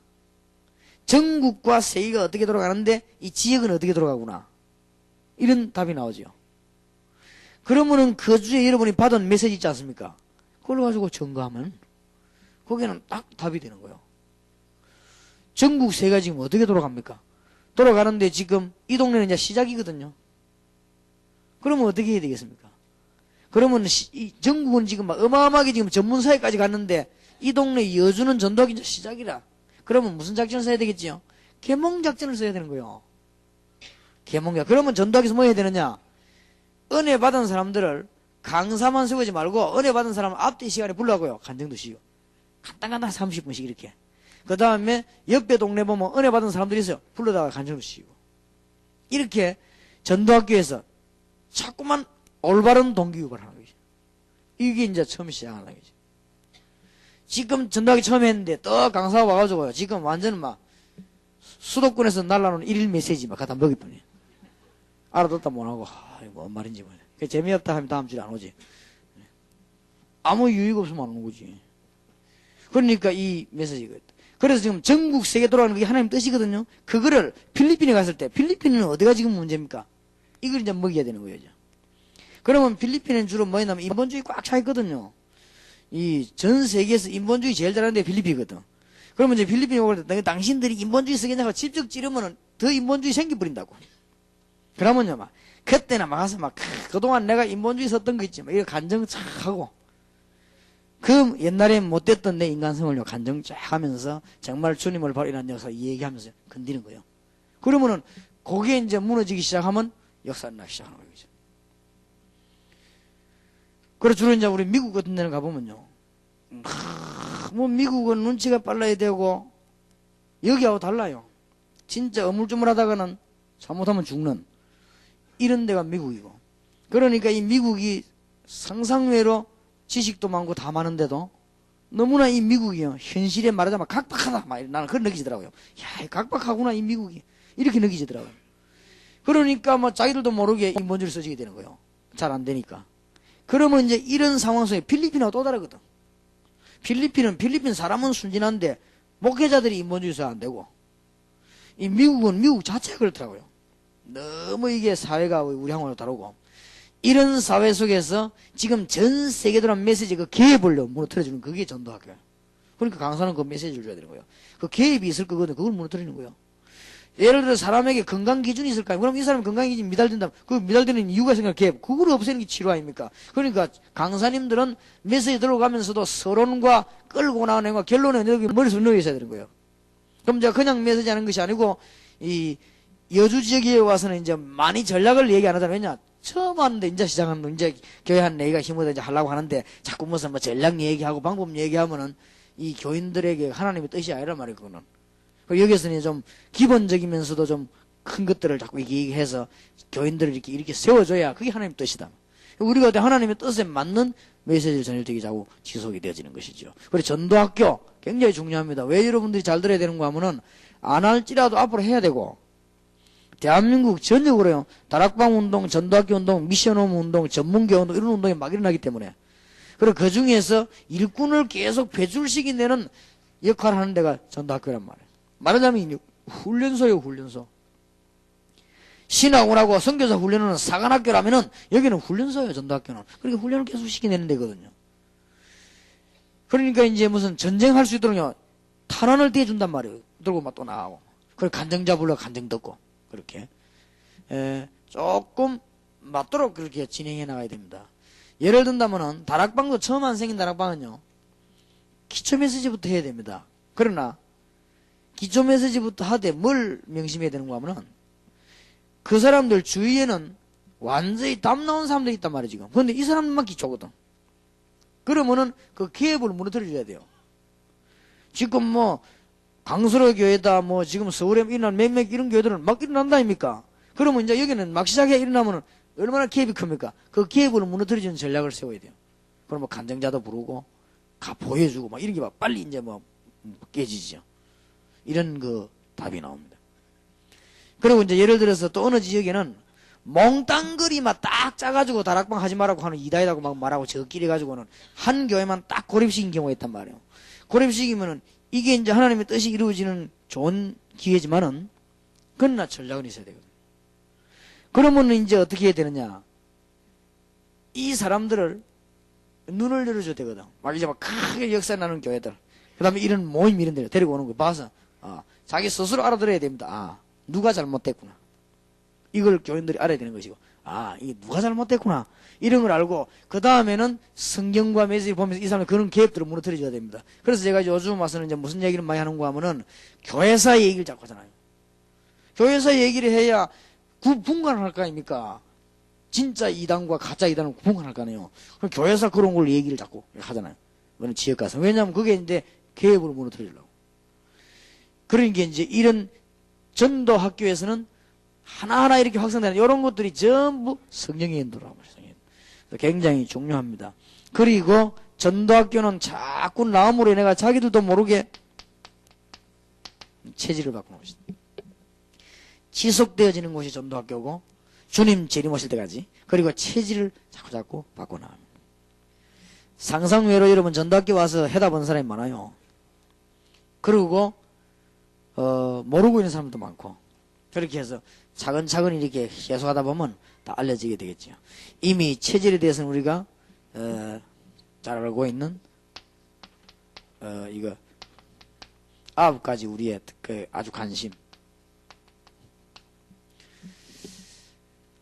전국과 세계가 어떻게 돌아가는데 이 지역은 어떻게 돌아가구나. 이런 답이 나오죠. 그러면은 그 주에 여러분이 받은 메시지 있지 않습니까? 그걸 가지고 점검하면 거기는 딱 답이 되는 거예요. 전국 세계가 지금 어떻게 돌아갑니까? 돌아가는데 지금 이 동네는 이제 시작이거든요. 그러면 어떻게 해야 되겠습니까? 그러면 이 전국은 지금 막 어마어마하게 지금 전문사회까지 갔는데 이 동네 여주는 전도하기 이제 시작이라. 그러면 무슨 작전을 써야 되겠지요? 계몽작전을 써야 되는 거예요. 계몽작. 그러면 전도하기에서 뭐 해야 되느냐? 은혜 받은 사람들을 강사만 세우지 말고 은혜 받은 사람을 앞뒤 시간에 불러고요. 간증도 시고. 간단간단 30분씩 이렇게. 그 다음에 옆에 동네 보면 은혜 받은 사람들이 있어요. 불러다가 간증도 시고. 이렇게 전도학교에서 자꾸만 올바른 동기유발을 하는 거죠. 이게 이제 처음 시작하는 거죠. 지금 전도학교 처음 했는데 또 강사가 와가지고요. 지금 완전 막 수도권에서 날라오는 일일 메시지 막 갖다 먹일 뿐이에요. 알아듣다 못하고 뭔 말인지 모르겠어요. 재미없다 하면 다음 주에 안 오지. 아무 유익 없으면 안 오는 거지. 그러니까 이 메시지가 그래서 지금 전국 세계 돌아가는 게 하나님 뜻이거든요. 그거를 필리핀에 갔을 때 필리핀은 어디가 지금 문제입니까? 이걸 이제 먹여야 되는 거예요. 그러면 필리핀은 주로 뭐냐면 인본주의 꽉 차 있거든요. 이 전 세계에서 인본주의 제일 잘하는 데 필리핀이거든. 그러면 이제 필리핀에 오갈 때 당신들이 인본주의 쓰겠냐고 직접 찌르면은 더 인본주의 생겨버린다고. 그러면요 막 그때나 막 가서 막 그동안 내가 인본주의 썼던 거 있지 막 이거 간증 착 하고 그 옛날에 못됐던 내 인간성을요 간증 쫙 하면서 정말 주님을 바로 이런 역사 얘기하면서 건드리는 거예요. 그러면은 거기에 이제 무너지기 시작하면 역사는 나기 시작하는 거죠. 그래서 주로 이제 우리 미국 같은 데는 가보면요. 뭐 미국은 눈치가 빨라야 되고 여기하고 달라요. 진짜 어물쭈물하다가는 잘못하면 죽는 이런 데가 미국이고. 그러니까 이 미국이 상상외로 지식도 많고 다 많은데도 너무나 이 미국이요 현실에 말하자면 각박하다 막 나는 그런 느끼지더라고요. 야, 각박하구나 이 미국이 이렇게 느끼지더라고요. 그러니까 뭐 자기들도 모르게 인본주의를 써지게 되는 거예요. 잘 안 되니까. 그러면 이제 이런 상황 속에 필리핀하고 또 다르거든. 필리핀 사람은 순진한데 목회자들이 인본주의자 안 되고, 이 미국은 미국 자체가 그렇더라고요. 너무 이게 사회가 우리하고는 다르고, 이런 사회 속에서 지금 전 세계적으로 한 메시지 그 개입을 무너뜨려주는 그게 전도학교예요. 그러니까 강사는 그 메시지를 줘야 되는 거예요. 그 개입이 있을 거거든. 그걸 무너뜨리는 거예요. 예를 들어 사람에게 건강 기준이 있을까요? 그럼 이 사람 건강 기준이 미달된다면 그 미달되는 이유가 생각 개입. 그걸 없애는 게 치료 아닙니까? 그러니까 강사님들은 메시지 들어가면서도 서론과 끌고 나오는 거 결론은 여기 머릿속에 넣어 있어야 되는 거예요. 그럼 제가 그냥 메시지 하는 것이 아니고 이 여주 지역에 와서는 이제 많이 전략을 얘기 안 하잖아요. 왜냐? 처음 하는데 이제 시작하는 이제 교회 한 내가 힘을 이제 하려고 하는데 자꾸 무슨 뭐 전략 얘기하고 방법 얘기하면은 이 교인들에게 하나님의 뜻이 아니란 말이에요. 그거는. 여기서는 좀 기본적이면서도 좀 큰 것들을 자꾸 얘기해서 교인들을 이렇게 세워줘야 그게 하나님의 뜻이다. 우리가 하나님의 뜻에 맞는 메시지를 전해드리기 자꾸 지속이 되어지는 것이죠. 그리고 전도학교 굉장히 중요합니다. 왜 여러분들이 잘 들어야 되는가 하면은 안 할지라도 앞으로 해야 되고, 대한민국 전역으로요, 다락방 운동, 전도학교 운동, 미션홈 운동, 전문교 운동, 이런 운동이 막 일어나기 때문에. 그리고 그 중에서 일꾼을 계속 배출시키는 역할을 하는 데가 전도학교란 말이에요. 말하자면 훈련소예요, 훈련소. 신학원하고 선교사 훈련은 사관학교라면은 여기는 훈련소예요, 전도학교는. 그러니까 훈련을 계속 시키내는 데거든요. 그러니까 이제 무슨 전쟁할 수 있도록요, 탄환을 떼준단 말이에요. 들고 막 또 나가고. 그리고 간정자 불러 간정 듣고. 그렇게. 조금 맞도록 그렇게 진행해 나가야 됩니다. 예를 든다면은, 다락방도 처음 안 생긴 다락방은요, 기초 메시지부터 해야 됩니다. 그러나, 기초 메시지부터 하되 뭘 명심해야 되는가 하면은, 그 사람들 주위에는 완전히 담 나온 사람들이 있단 말이에요, 지금. 그런데 이 사람만 기초거든. 그러면은 그 기업을 무너뜨려줘야 돼요. 지금 뭐, 강서로 교회다, 뭐, 지금 서울에 일어난 몇몇 이런 교회들은 막 일어난다, 아닙니까? 그러면 이제 여기는 막 시작해 일어나면은 얼마나 기업이 큽니까? 그 기업을 무너뜨려주는 전략을 세워야 돼요. 그럼 뭐 간정자도 부르고, 보여주고, 막 이런 게 막 빨리 이제 뭐, 깨지죠. 이런 그 답이 나옵니다. 그리고 이제 예를 들어서 또 어느 지역에는 몽땅거리만 딱 짜가지고 다락방 하지 말라고 하는 이다이라고 막 말하고 저끼리 가지고는 한 교회만 딱 고립시킨 경우가 있단 말이에요. 고립시키면은 이게 이제 하나님의 뜻이 이루어지는 좋은 기회지만은 그러나 전략은 있어야 되거든요. 그러면은 이제 어떻게 해야 되느냐? 이 사람들을 눈을 열어줘야 되거든. 막 이제 막 크게 역사 나는 교회들. 그 다음에 이런 모임 이런 데를 데리고 오는 거 봐서, 자기 스스로 알아들어야 됩니다. 누가 잘못됐구나. 이걸 교인들이 알아야 되는 것이고, 이게 누가 잘못됐구나. 이런 걸 알고, 그 다음에는 성경과 메시지 보면서 이 사람은 그런 계획들을 무너뜨려줘야 됩니다. 그래서 제가 요즘 와서는 이제 무슨 얘기를 많이 하는가 하면은, 교회사 얘기를 자꾸 하잖아요. 교회사 얘기를 해야 분간할 거 아닙니까? 진짜 이단과 가짜 이단을 분간할 거 아니에요. 그럼 교회사 그런 걸 얘기를 자꾸 하잖아요. 그런 지역 가서. 왜냐하면 그게 이제 계획을 무너뜨리려고. 그러니까 이제 이런 전도 학교에서는 하나하나 이렇게 확산되는 이런 것들이 전부 성령의 인도라고 말해요. 굉장히 중요합니다. 그리고 전도학교는 자꾸 나옴으로 인해 자기들도 모르게 체질을 바꾸는 것이다. 지속되어지는 곳이 전도학교고 주님 재림 오실 때까지. 그리고 체질을 자꾸 바꿔나갑니다. 상상외로 여러분 전도학교 와서 해답은 사람이 많아요. 그리고 모르고 있는 사람도 많고, 그렇게 해서 차근차근 이렇게 해소하다 보면 다 알려지게 되겠죠. 이미 체질에 대해서는 우리가 잘 알고 있는 이거 9가지 우리의 아주 관심,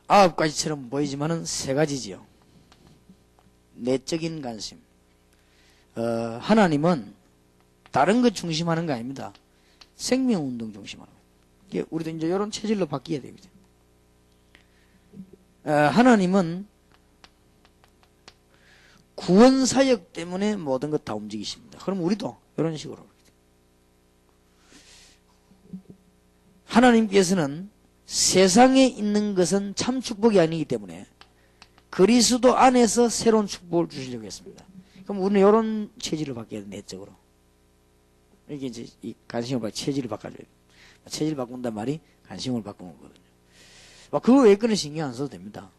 9가지처럼 보이지만은 3가지지요. 내적인 관심. 하나님은 다른 것 중심하는 거 아닙니다. 생명운동 중심하는 거예요. 우리도 이제 이런 체질로 바뀌어야 됩니다. 하나님은 구원사역 때문에 모든 것 다 움직이십니다. 그럼 우리도 이런 식으로. 하나님께서는 세상에 있는 것은 참 축복이 아니기 때문에 그리스도 안에서 새로운 축복을 주시려고 했습니다. 그럼 우리는 이런 체질을 바뀌어야 돼, 내적으로. 이게 이제 이 관심을 체질을 바꿔줘야 돼. 체질 바꾼단 말이 관심을 바꾸는 거거든요. 그거 외 거는 신경 안 써도 됩니다.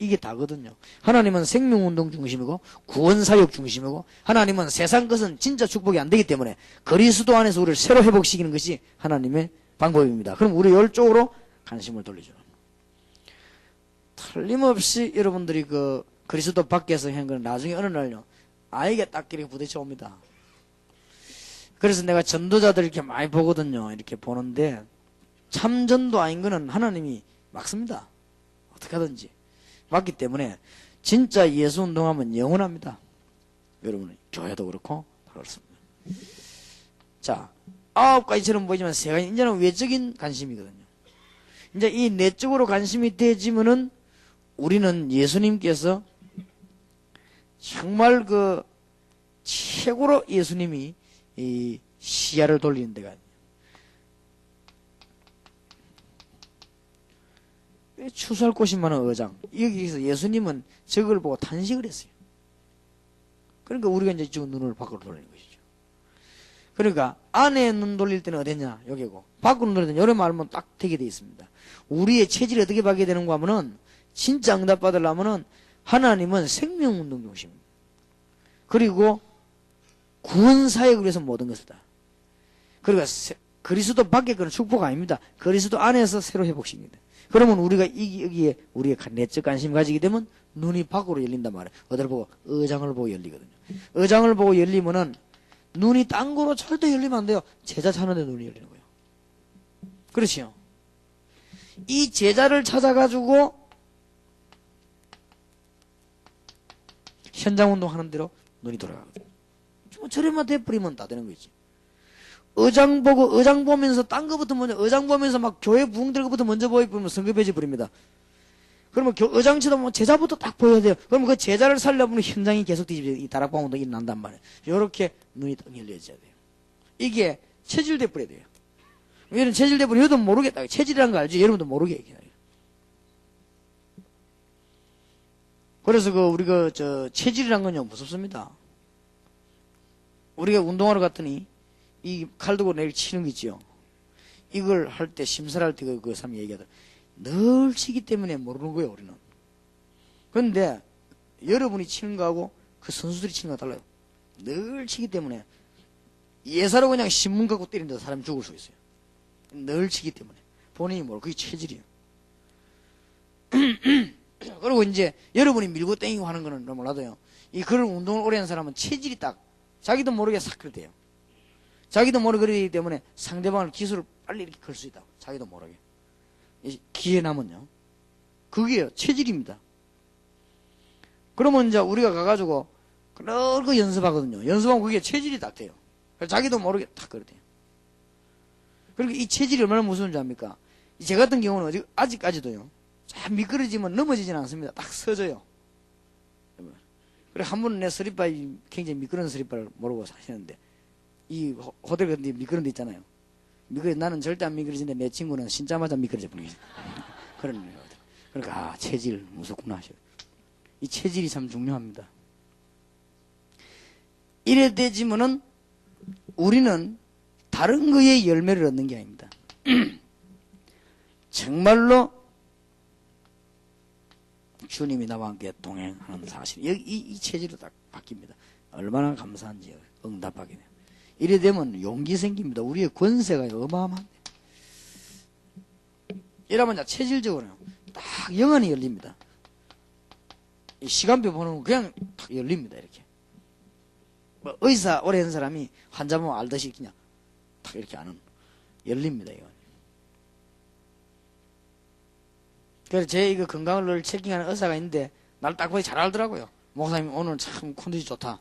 이게 다거든요. 하나님은 생명운동 중심이고 구원사역 중심이고 하나님은 세상 것은 진짜 축복이 안 되기 때문에 그리스도 안에서 우리를 새로 회복시키는 것이 하나님의 방법입니다. 그럼 우리 이쪽으로 관심을 돌리죠. 틀림없이 여러분들이 그 그리스도 밖에서 한 건 나중에 어느 날요 아이가 딱 이렇게 부딪혀 옵니다. 그래서 내가 전도자들 이렇게 많이 보거든요. 이렇게 보는데 참 전도 아닌 거는 하나님이 막습니다. 어떻게 하든지 막기 때문에 진짜 예수 운동하면 영원합니다. 여러분 교회도 그렇고 다 그렇습니다. 자 9가지처럼 보이지만 3가지 이제는 외적인 관심이거든요. 이제 이 내적으로 관심이 되지면은 우리는 예수님께서 정말 그 최고로 예수님이 이 시야를 돌리는 데가 추수할 곳이 많은 어장. 여기서 예수님은 저걸 보고 탄식을 했어요. 그러니까 우리가 이제 지금 눈을 밖으로 돌리는 것이죠. 그러니까 안에 눈 돌릴 때는 어디냐 여기고 밖으로 눈 돌릴 때는 여러 말면 딱 되게 되어 있습니다. 우리의 체질이 어떻게 바뀌게 되는가 하면은 진짜 응답 받으려면은 하나님은 생명운동 중심입니다. 그리고 구원사역을 위해서 모든 것을 다. 그러니까 그리스도 밖에 그런 축복 아닙니다. 그리스도 안에서 새로 회복시킵니다. 그러면 우리가 여기에 우리가 내적 관심 가지게 되면 눈이 밖으로 열린단 말이에요. 어디를 보고? 의장을 보고 열리거든요. 의장을 보고 열리면은 눈이 딴 거로 절대 열리면 안 돼요. 제자 찾는데 눈이 열리는 거예요. 그렇지요. 이 제자를 찾아가지고 현장 운동하는 대로 눈이 돌아가거든요. 저래만 돼버리면 다 되는 거지. 의장 보고 의장 보면서 딴 거부터 먼저 의장 보면서 막 교회 부흥될 것부터 먼저 보이면 성급해져 버립니다. 그러면 의장 쳐다보면 제자부터 딱 보여야 돼요. 그러면 그 제자를 살려보면 현장이 계속 뒤집어져 이 다락방 운동이 난단 말이에요. 이렇게 눈이 딱 열려져야 돼요. 이게 체질돼 버려야 돼요. 여러분 체질돼 버리면 여러분도 모르겠다. 체질이란 거 알지? 여러분도 모르게. 그래서 우리가 체질이란 건요 무섭습니다. 우리가 운동하러 갔더니 이 칼 들고 내일 치는 거 있지요. 이걸 할 때 심사를 할 때 그 사람이 얘기하더라. 늘 치기 때문에 모르는 거예요 우리는. 그런데 여러분이 치는 거하고 그 선수들이 치는 거가 달라요. 늘 치기 때문에 예사로 그냥 신문 갖고 때린다 사람이 죽을 수 있어요. 늘 치기 때문에 본인이 모르고 그게 체질이에요. 그리고 이제 여러분이 밀고 땡기고 하는 거는 몰라도요. 이 그런 운동을 오래 한 사람은 체질이 딱 자기도 모르게 싹 그렇대요. 자기도 모르게 그러기 때문에 상대방을 기술을 빨리 이렇게 걸 수 있다고. 자기도 모르게. 기회 남은요. 그게요. 체질입니다. 그러면 이제 우리가 가가지고 그렇게 연습하거든요. 연습하면 그게 체질이 딱 돼요. 자기도 모르게 딱 그러대요. 그러니까 이 체질이 얼마나 무서운 줄 압니까? 제 같은 경우는 아직까지도요. 참 미끄러지면 넘어지진 않습니다. 딱 서져요. 그래 한 번은 내 스리바이 굉장히 미끄러운 스리바를 모르고 사시는데 이 호텔 같은 데 미끄러운 데 있잖아요. 나는 절대 안 미끄러지는데 내 친구는 신자마자 미끄러져 버리는 거죠. 그런 거예요. 그러니까 체질 무섭구나 하셔요. 이 체질이 참 중요합니다. 이래 되지면은 우리는 다른 거에 열매를 얻는 게 아닙니다. 정말로 주님이 나와 함께 동행하는 사실. 이 체질로 딱 바뀝니다. 얼마나 감사한지 응답하게 돼요. 이래 되면 용기 생깁니다. 우리의 권세가 어마어마한데. 이러면 체질적으로 딱 영안이 열립니다. 이 시간표 보는 그냥 딱 열립니다. 이렇게. 뭐 의사 오래 한 사람이 환자 보면 알듯이 그냥 딱 이렇게 아는 열립니다. 이거. 그래서 제 이거 건강을 늘 체킹하는 의사가 있는데 날 딱 보니 잘 알더라고요. 목사님 오늘 참 컨디션 좋다.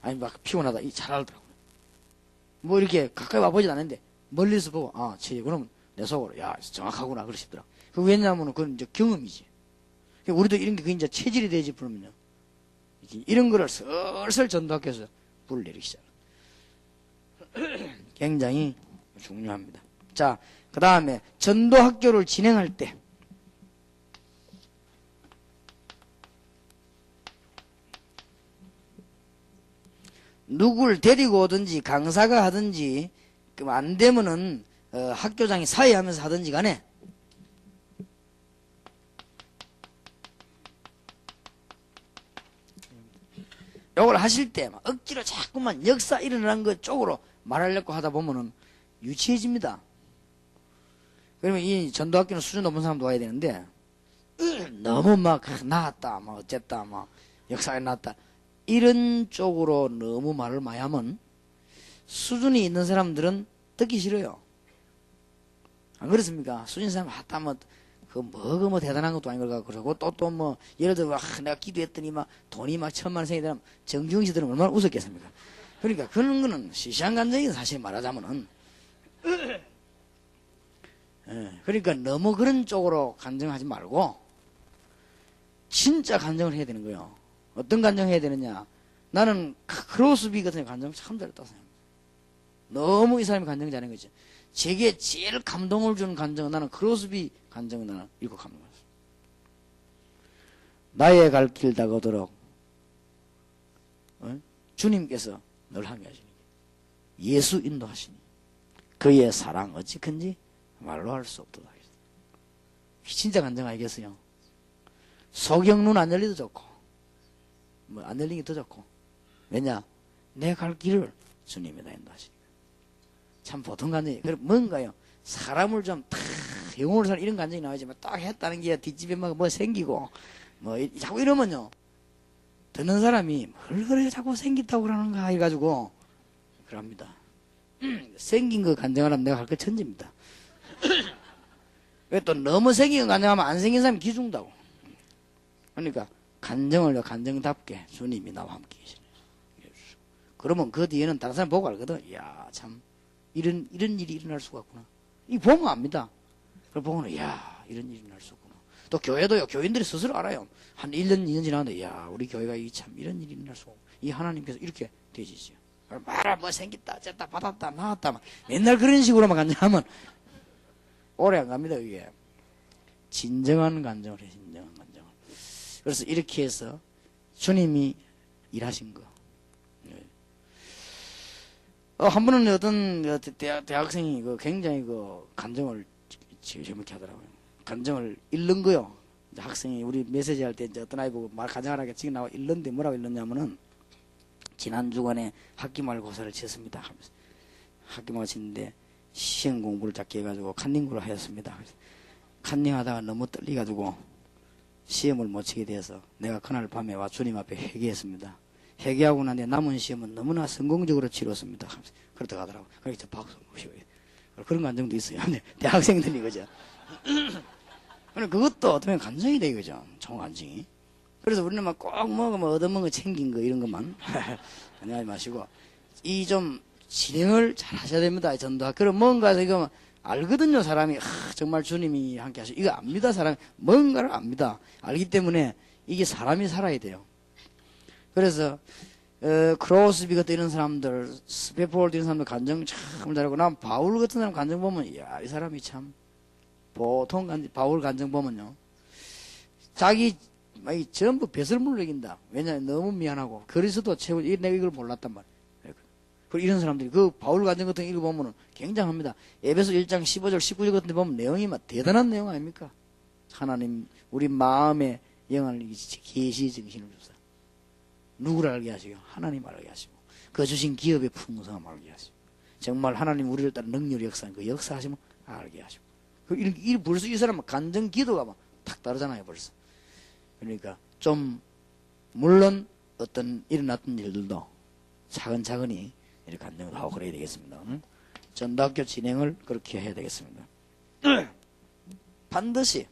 아니 막 피곤하다. 잘 알더라고요. 뭐 이렇게 가까이 와보진 않는데 멀리서 보고 그러면 내 속으로 야 정확하구나 그러시더라. 그 왜냐하면 그건 이제 경험이지. 우리도 이런 게 이제 체질이 되지 그러면요. 이런 거를 슬슬 전도학교에서 불을 내리시잖아. 굉장히 중요합니다. 자, 그 다음에 전도학교를 진행할 때 누굴 데리고 오든지 강사가 하든지 안 되면은 학교장이 사회하면서 하든지 간에 요걸 하실 때 막 억지로 자꾸만 역사 일어난 것 쪽으로 말하려고 하다 보면은 유치해집니다. 그러면 이 전도학교는 수준 높은 사람도 와야 되는데 너무 막 나았다, 뭐 어쨌다, 뭐 역사가 나왔다 이런 쪽으로 너무 말을 많이 하면 수준이 있는 사람들은 듣기 싫어요. 안 그렇습니까? 수준 있는 사람 하다 뭐 대단한 것도 아닌 걸 갖고 그러고 또 뭐 예를 들어 내가 기도했더니 막 돈이 막 1,000만 원 생기면 정중히 씨 들으면 얼마나 웃었겠습니까? 그러니까 그런 거는 시시한 감정이 사실 말하자면은 그러니까 너무 그런 쪽으로 간증하지 말고 진짜 간증을 해야 되는 거예요. 어떤 간증을 해야 되느냐? 나는 크로스비 같은 간증을 참 잘했다고 생각합니다. 너무 이 사람이 간증 잘한 거지. 제게 제일 감동을 주는 간증은 나는 크로스비 간증을 나는 읽고 감동했어요. 나의 갈 길 다가오도록 주님께서 늘 함께 하시니 예수 인도하시니 그의 사랑 어찌 큰지 말로 할 수 없도다. 진짜 간증 알겠어요. 소경 눈 안 열리도 좋고 뭐 안 열리는 게 더 좋고 왜냐? 내 갈 길을 주님이 다 인도하시니까. 참 보통 간증이 그럼 뭔가요? 사람을 좀 탁 영혼을 살 이런 간증이 나오지만 딱 했다는 게 뒷집에 막 뭐 생기고 뭐 자꾸 이러면요 듣는 사람이 뭘 그래 자꾸 생긴다고 그러는가 해가지고 그럽니다. 생긴 거 간증하려면 내가 할 거 천지입니다. 왜 또 너무 생긴 거 간증하면 안 생긴 사람이 기죽는다고. 그러니까 간증을 간증답게 주님이 나와 함께 계시네. 그러면 그 뒤에는 다른 사람 보고 알거든. 이야 참 이런 일이 일어날 수가 있구나. 이 보면 압니다. 그걸 보고는 이야 이런 일이 일어날 수 있구나. 또 교회도요. 교인들이 스스로 알아요. 한 1년 2년 지나는데 이야 우리 교회가 참 이런 일이 일어날 수 없고 이 하나님께서 이렇게 되시죠. 말아 뭐 생겼다 쨌다 받았다 나왔다 막 맨날 그런 식으로만 간증하면 오래 안 갑니다. 이게 진정한 간증을 해. 진정한 간증을. 그래서 이렇게 해서 주님이 일하신 거. 한 번은 어떤 대학생이 굉장히 간증을 재밌게 하더라고요. 간증을 읽는 거요. 학생이 우리 메시지 할 때 이제 어떤 아이 보고 말 간증하라게 지금 나와 읽는데 뭐라고 읽었냐면은 지난 주간에 학기 말고사를 쳤습니다. 하면서 학기 말고 쳤는데 시험 공부를 작게 해가지고 컨닝을 하였습니다. 컨닝 하다가 너무 떨리가지고 시험을 못 치게 돼서 내가 그날 밤에 와 주님 앞에 회개했습니다. 회개하고 난 뒤에 남은 시험은 너무나 성공적으로 치렀습니다. 그렇다 하더라고요. 그래서 박수 모시고 그런 감정도 있어요. 대학생들이 그죠. 그것도 어떻게 보면 감정이 돼 그죠. 총감정이. 그래서 우리는 막 꼭 뭐 얻어먹은 거 챙긴 거 이런 것만 하지 마시고 이 좀 진행을 잘 하셔야 됩니다. 전도학. 그럼 뭔가 이거 알거든요. 사람이 정말 주님이 함께 하시고 이거 압니다. 사람이 뭔가를 압니다. 알기 때문에 이게 사람이 살아야 돼요. 그래서 크로스비 같은 이런 사람들 스페폴드 이런 사람들 간증 참 잘하고 난 바울 같은 사람 간증 보면 이야 이 사람이 참 보통 바울 간증 보면요 자기 전부 배설물을 먹인다. 왜냐하면 너무 미안하고 그리스도 최고 내가 이걸 몰랐단 말이야. 그리고 이런 사람들이 그 바울 간증 같은 거 읽어보면 굉장합니다. 에베소 1장 15절 19절 같은 데 보면 내용이 막 대단한 내용 아닙니까? 하나님 우리 마음에 영안을 계시 정신을 주사 누구를 알게 하시고 하나님 알게 하시고 그 주신 기업의 풍성함을 알게 하시고 정말 하나님 우리를 따른 능률의 역사는 그 역사하시면 알게 하시고 벌써 이 사람은 간증 기도가 막 탁 다르잖아요 벌써. 그러니까 좀 물론 어떤 일어났던 일들도 차근차근히 이렇게 간증을 하고 그래야 되겠습니다. 전도학교 진행을 그렇게 해야 되겠습니다. 반드시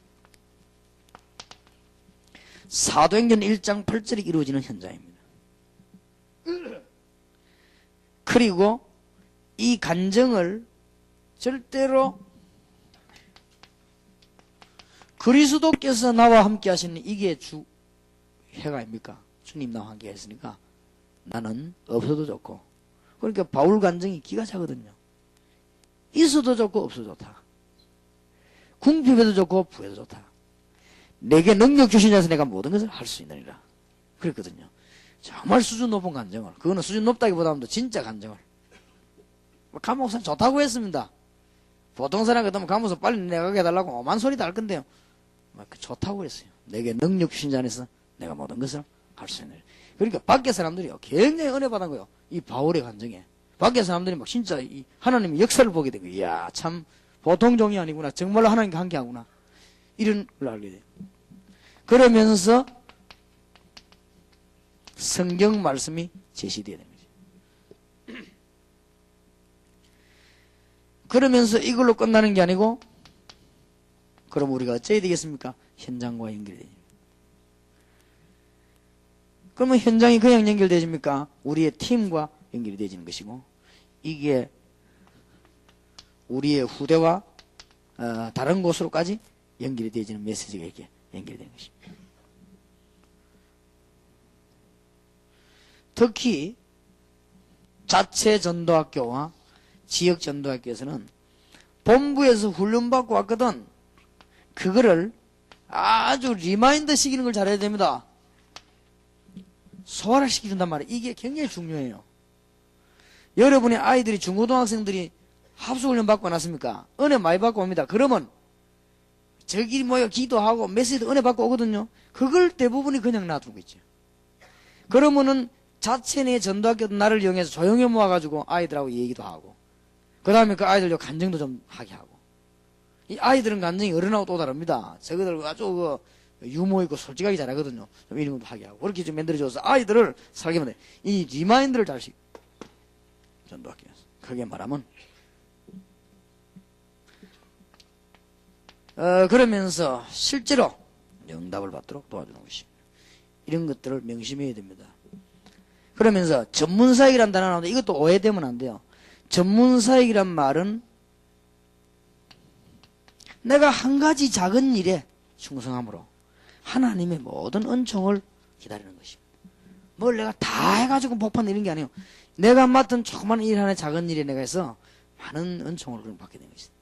사도행전 1장 8절이 이루어지는 현장입니다. 그리고 이 간증을 절대로 그리스도께서 나와 함께 하시는 이게 주 해가 아닙니까? 주님 나와 함께 했으니까 나는 없어도 좋고 그러니까 바울 간증이 기가 차거든요. 있어도 좋고 없어도 좋다. 궁핍해도 좋고 부해도 좋다. 내게 능력 주신 자에서 내가 모든 것을 할 수 있느니라. 그랬거든요. 정말 수준 높은 간증을. 그거는 수준 높다기보다는 진짜 간증을. 감옥사 좋다고 했습니다. 보통 사람 같으면 감옥사 빨리 내가게 해달라고 오만 소리 다 할 건데요. 좋다고 했어요. 내게 능력 주신 자 안에서 내가 모든 것을 할 수 있느니라. 그러니까 밖에 사람들이 굉장히 은혜 받은 거예요. 이 바울의 간증에. 밖에 사람들이 막 진짜 이 하나님의 역사를 보게 되고, 이야, 참 보통 종이 아니구나. 정말로 하나님과 함께 하구나. 이런 걸 알게 돼요. 그러면서 성경 말씀이 제시되어야 되는 거죠. 그러면서 이걸로 끝나는 게 아니고, 그럼 우리가 어찌해야 되겠습니까? 현장과 연결돼야 됩니다. 그러면 현장이 그냥 연결되십니까? 우리의 팀과 연결이 되어지는 것이고, 이게 우리의 후대와 다른 곳으로까지 연결이 되어지는 메시지가 이렇게 연결이 되는 것입니다. 특히 자체 전도학교와 지역 전도학교에서는 본부에서 훈련받고 왔거든. 그거를 아주 리마인드 시키는 걸 잘해야 됩니다. 소화를 시켜준단 말이에요. 이게 굉장히 중요해요. 여러분의 아이들이 중고등학생들이 합숙훈련 받고 왔습니까? 은혜 많이 받고 옵니다. 그러면 저기 모여 기도하고 메시지도 은혜 받고 오거든요. 그걸 대부분이 그냥 놔두고 있죠. 그러면은 자체 내 전도학교도 나를 이용해서 조용히 모아가지고 아이들하고 얘기도 하고, 그 다음에 그 아이들 간증도 좀 하게 하고. 이 아이들은 간증이 어른하고 또 다릅니다. 저거들 아주 유머 있고 솔직하게 잘하거든요. 좀 이런 것도 하게 하고. 그렇게 좀 만들어줘서 아이들을 살게 만들. 이 리마인드를 잘시 전도학교에서. 크게 말하면. 그러면서 실제로 응답을 받도록 도와주는 것입니다. 이런 것들을 명심해야 됩니다. 그러면서 전문사역이란 단어 나오는데 이것도 오해되면 안 돼요. 전문사역이란 말은 내가 한 가지 작은 일에 충성함으로 하나님의 모든 은총을 기다리는 것입니다. 뭘 내가 다 해가지고 복받는 이런 게 아니에요. 내가 맡은 조그만 일 하나의 작은 일에 내가 해서 많은 은총을 받게 되는 것입니다.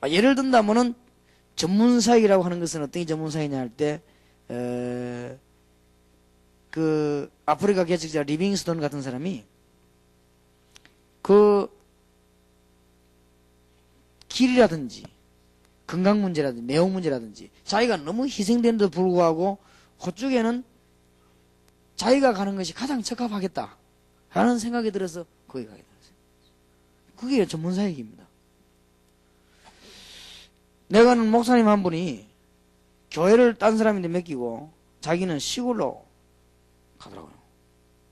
예를 든다면은 전문사역이라고 하는 것은 어떤 전문사역이냐 할 때, 그 아프리카 개척자 리빙스톤 같은 사람이 그 길이라든지 건강 문제라든지 내용 문제라든지 자기가 너무 희생되는데도 불구하고 그쪽에는 자기가 가는 것이 가장 적합하겠다 라는 생각이 들어서 거기 가게 됐어요. 그게 전문사역입니다. 내가 아는 목사님 한 분이 교회를 딴 사람인데 맡기고 자기는 시골로 가더라고요.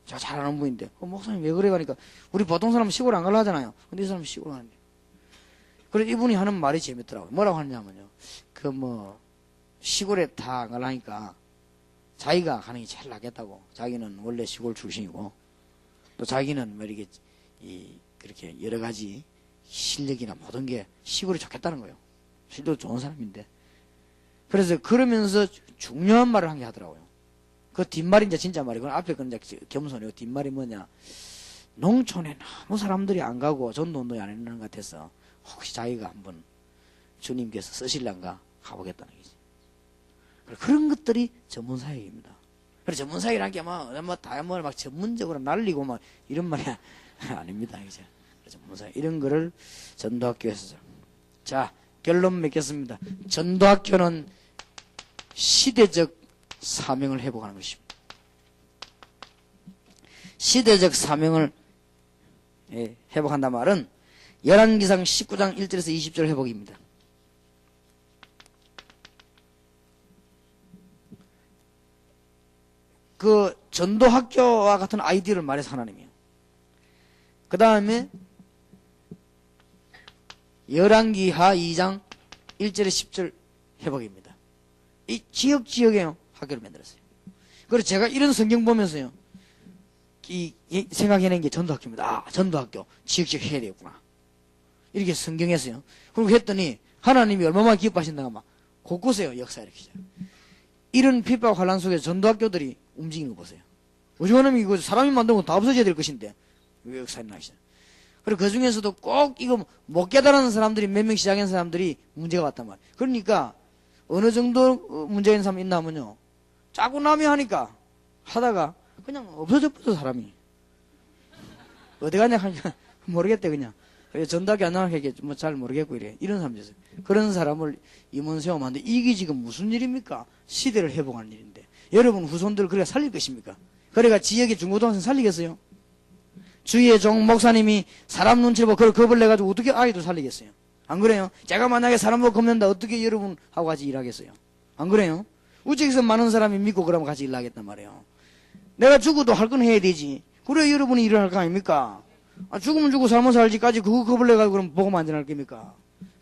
제가 잘 아는 분인데 목사님 왜 그래 하니까 우리 보통 사람은 시골 안 가려 하잖아요. 근데 이 사람은 시골 가는데. 그래서 이분이 하는 말이 재밌더라고요. 뭐라고 하냐면요. 시골에 다 안 가려니까 자기가 가는 게 제일 낫겠다고. 자기는 원래 시골 출신이고 또 자기는 뭐 이렇게 그렇게 여러 가지 실력이나 모든 게 시골이 좋겠다는 거예요. 실력 좋은 사람인데. 그래서 그러면서 중요한 말을 한 게 하더라고요. 그 뒷말이 이제 진짜 말이고 앞에 건 이제 겸손이고 뒷말이 뭐냐. 농촌에 너무 사람들이 안 가고 전도운동이 안 했는 것 같아서 혹시 자기가 한번 주님께서 쓰실란가 가보겠다는 거지. 그런 것들이 전문사역입니다. 그래서 전문사역이라는 게 다양한 막 전문적으로 날리고 막 이런 말이 아닙니다. 그죠? 전문사역 이런 거를 전도학교에서. 자, 결론 맺겠습니다. 전도학교는 시대적 사명을 회복하는 것입니다. 시대적 사명을 회복한단 말은 열왕기상 19장 1절에서 20절 회복입니다. 그 전도학교와 같은 아이디어를 말해서 하나님이요. 그 다음에 열왕기하 2장 1절에 10절 회복입니다. 이 지역에 학교를 만들었어요. 그래서 제가 이런 성경 보면서요. 생각해낸 게 전도학교입니다. 아, 전도학교 지역적 해야 되겠구나. 이렇게 성경에서요. 그리고 했더니 하나님이 얼마나 기뻐하신다가 막 곳곳에요. 역사 이렇게. 이런 핍박 환란 속에 전도학교들이 움직이는 거 보세요. 오죽하면 이거 사람이 만든 건 다 없어져야 될 것인데 왜 역사에 나시죠? 그리고 그 중에서도 꼭 이거 못 깨달은 사람들이 몇 명 시작한 사람들이 문제가 왔단 말이에요. 그러니까 어느 정도 문제가 있는 사람이 있나면요. 짜고 남이 하니까 하다가 그냥 없어져 버려 사람이. 어디 가냐 하니까 모르겠대 그냥. 전도학교 안 나가게 뭐 잘 모르겠고 이래. 이런 사람이 있어요. 그런 사람을 임원 세우면 안 돼. 이게 지금 무슨 일입니까? 시대를 회복하는 일인데. 여러분 후손들 그래 살릴 것입니까? 그래가 지역의 중고등학생 살리겠어요? 주위의 종 목사님이 사람 눈치를 보고 그걸 겁을 내가지고 어떻게 아이도 살리겠어요? 안 그래요? 제가 만약에 사람 보고 겁낸다 어떻게 여러분하고 같이 일하겠어요? 안 그래요? 우측에서 많은 사람이 믿고 그러면 같이 일하겠단 말이에요. 내가 죽어도 할 건 해야 되지. 그래 여러분이 일을 할 거 아닙니까? 죽으면 죽고 살면 살지까지 그거 겁을 내가지고 그럼 보고만 안전할 겁니까?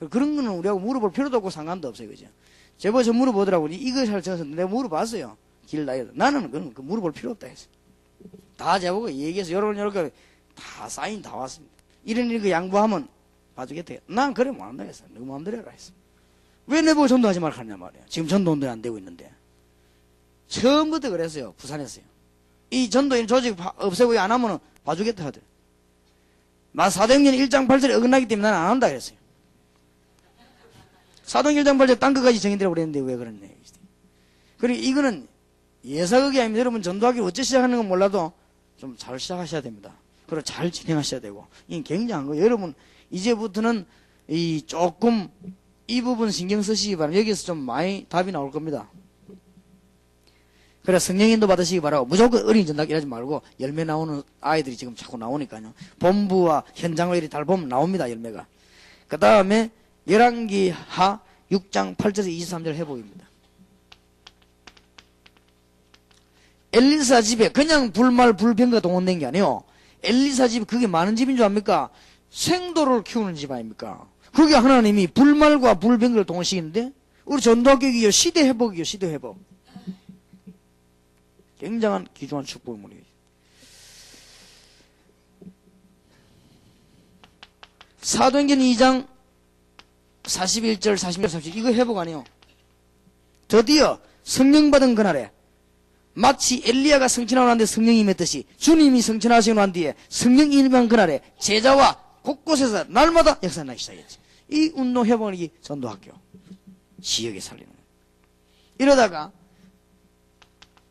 그런 거는 우리하고 물어볼 필요도 없고 상관도 없어요. 그죠? 제발 저 물어보더라고. 이거 잘 쳐서 내가 물어봤어요. 길 나이도. 나는 그런 거 물어볼 필요 없다 했어. 다 제보고 얘기해서 여러분 이렇게 다 사인 다 왔습니다. 이런 거 양보하면 봐주겠다. 난 그래 못 한다 했어. 너 마음대로 해라 했어. 왜 내보고 전도하지 말라 하냐 말이야. 지금 전도운동이 안 되고 있는데. 처음부터 그랬어요. 부산에서요. 이 전도인 조직 없애고 안 하면 봐주겠다 하더래. 사도행전 1장 8절에 어긋나기 때문에 나는 안 한다 그랬어요. 사도행전 1장 8절 딴 것까지 정의되라고 그랬는데 왜 그랬네. 그리고 이거는 예사극이 아닙니다. 여러분 전도하기 어째 시작하는 건 몰라도 좀 잘 시작하셔야 됩니다. 그리고 잘 진행하셔야 되고. 이게 굉장한 거예요. 여러분 이제부터는 조금 이 부분 신경 쓰시기 바랍니다. 여기서 좀 많이 답이 나올 겁니다. 그래 성령인도 받으시기 바라고 무조건 어린이 전도하기 일하지 말고 열매 나오는 아이들이 지금 자꾸 나오니까요. 본부와 현장을 이렇게 잘 보면 나옵니다. 열매가. 그 다음에 열왕기하 6장 8절에서 23절 회복입니다. 엘리사 집에 그냥 불병가 동원된 게 아니에요. 엘리사 집 그게 많은 집인 줄 압니까? 생도를 키우는 집 아닙니까? 그게 하나님이 불말과 불병가를 동원시키는데 우리 전도학교이요 시대 회복이요 시대 회복. 굉장한 귀중한 축복물이에요. 사도행전 2장 41절 46절 30 이거 회복 아니에요. 드디어 성령 받은 그날에 마치 엘리야가 성천하고 난 뒤에 성령이 임했듯이 주님이 성천하시고 난 뒤에 성령이 임한 그날에 제자와 곳곳에서 날마다 역사 나기 시작했지. 이 운동 회복이 전도학교 지역에 살리는 거예요. 이러다가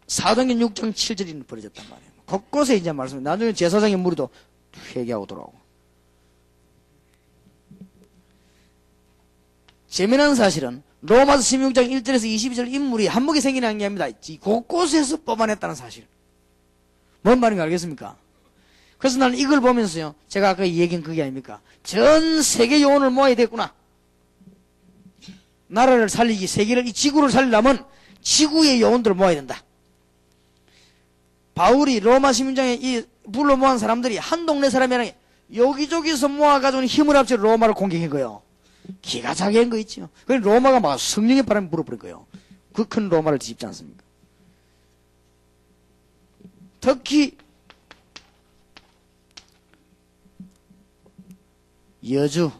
사도행전 6장 7절이 벌어졌단 말이에요. 곳곳에 이제 말씀이 나중에 제사장의 무리도 회개하고 돌아오고. 재미난 사실은 로마서 16장 1절에서 22절 인물이 한목에 생기는 게 아닙니다. 곳곳에서 뽑아냈다는 사실. 뭔 말인지 알겠습니까? 그래서 나는 이걸 보면서요. 제가 아까 얘기한 그게 아닙니까? 전 세계 영혼을 모아야 되겠구나. 나라를 살리기, 세계를, 이 지구를 살리려면 지구의 영혼들을 모아야 된다. 바울이 로마 시민장에 이 불러 모은 사람들이 한 동네 사람이 아니라 여기저기서 모아가지고 힘을 합쳐 로마를 공격한 거예요. 기가 차게 한 거 있죠. 그래서 로마가 막 성령의 바람이 불어버린 거예요. 그 큰 로마를 뒤집지 않습니까? 특히 여주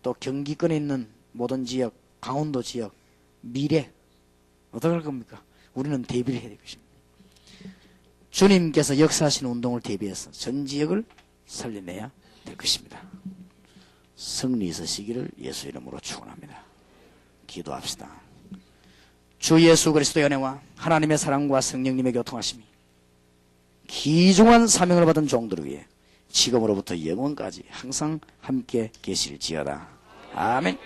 또 경기권에 있는 모든 지역, 강원도 지역, 미래 어떻게 할 겁니까? 우리는 대비를 해야 될 것입니다. 주님께서 역사하시는 운동을 대비해서 전 지역을 살려내야 될 것입니다. 승리 있으시기를 예수 이름으로 축원합니다. 기도합시다. 주 예수 그리스도의 은혜와 하나님의 사랑과 성령님의 교통하심이 귀중한 사명을 받은 종들을 위해 지금으로부터 영원까지 항상 함께 계실지어다. 아멘.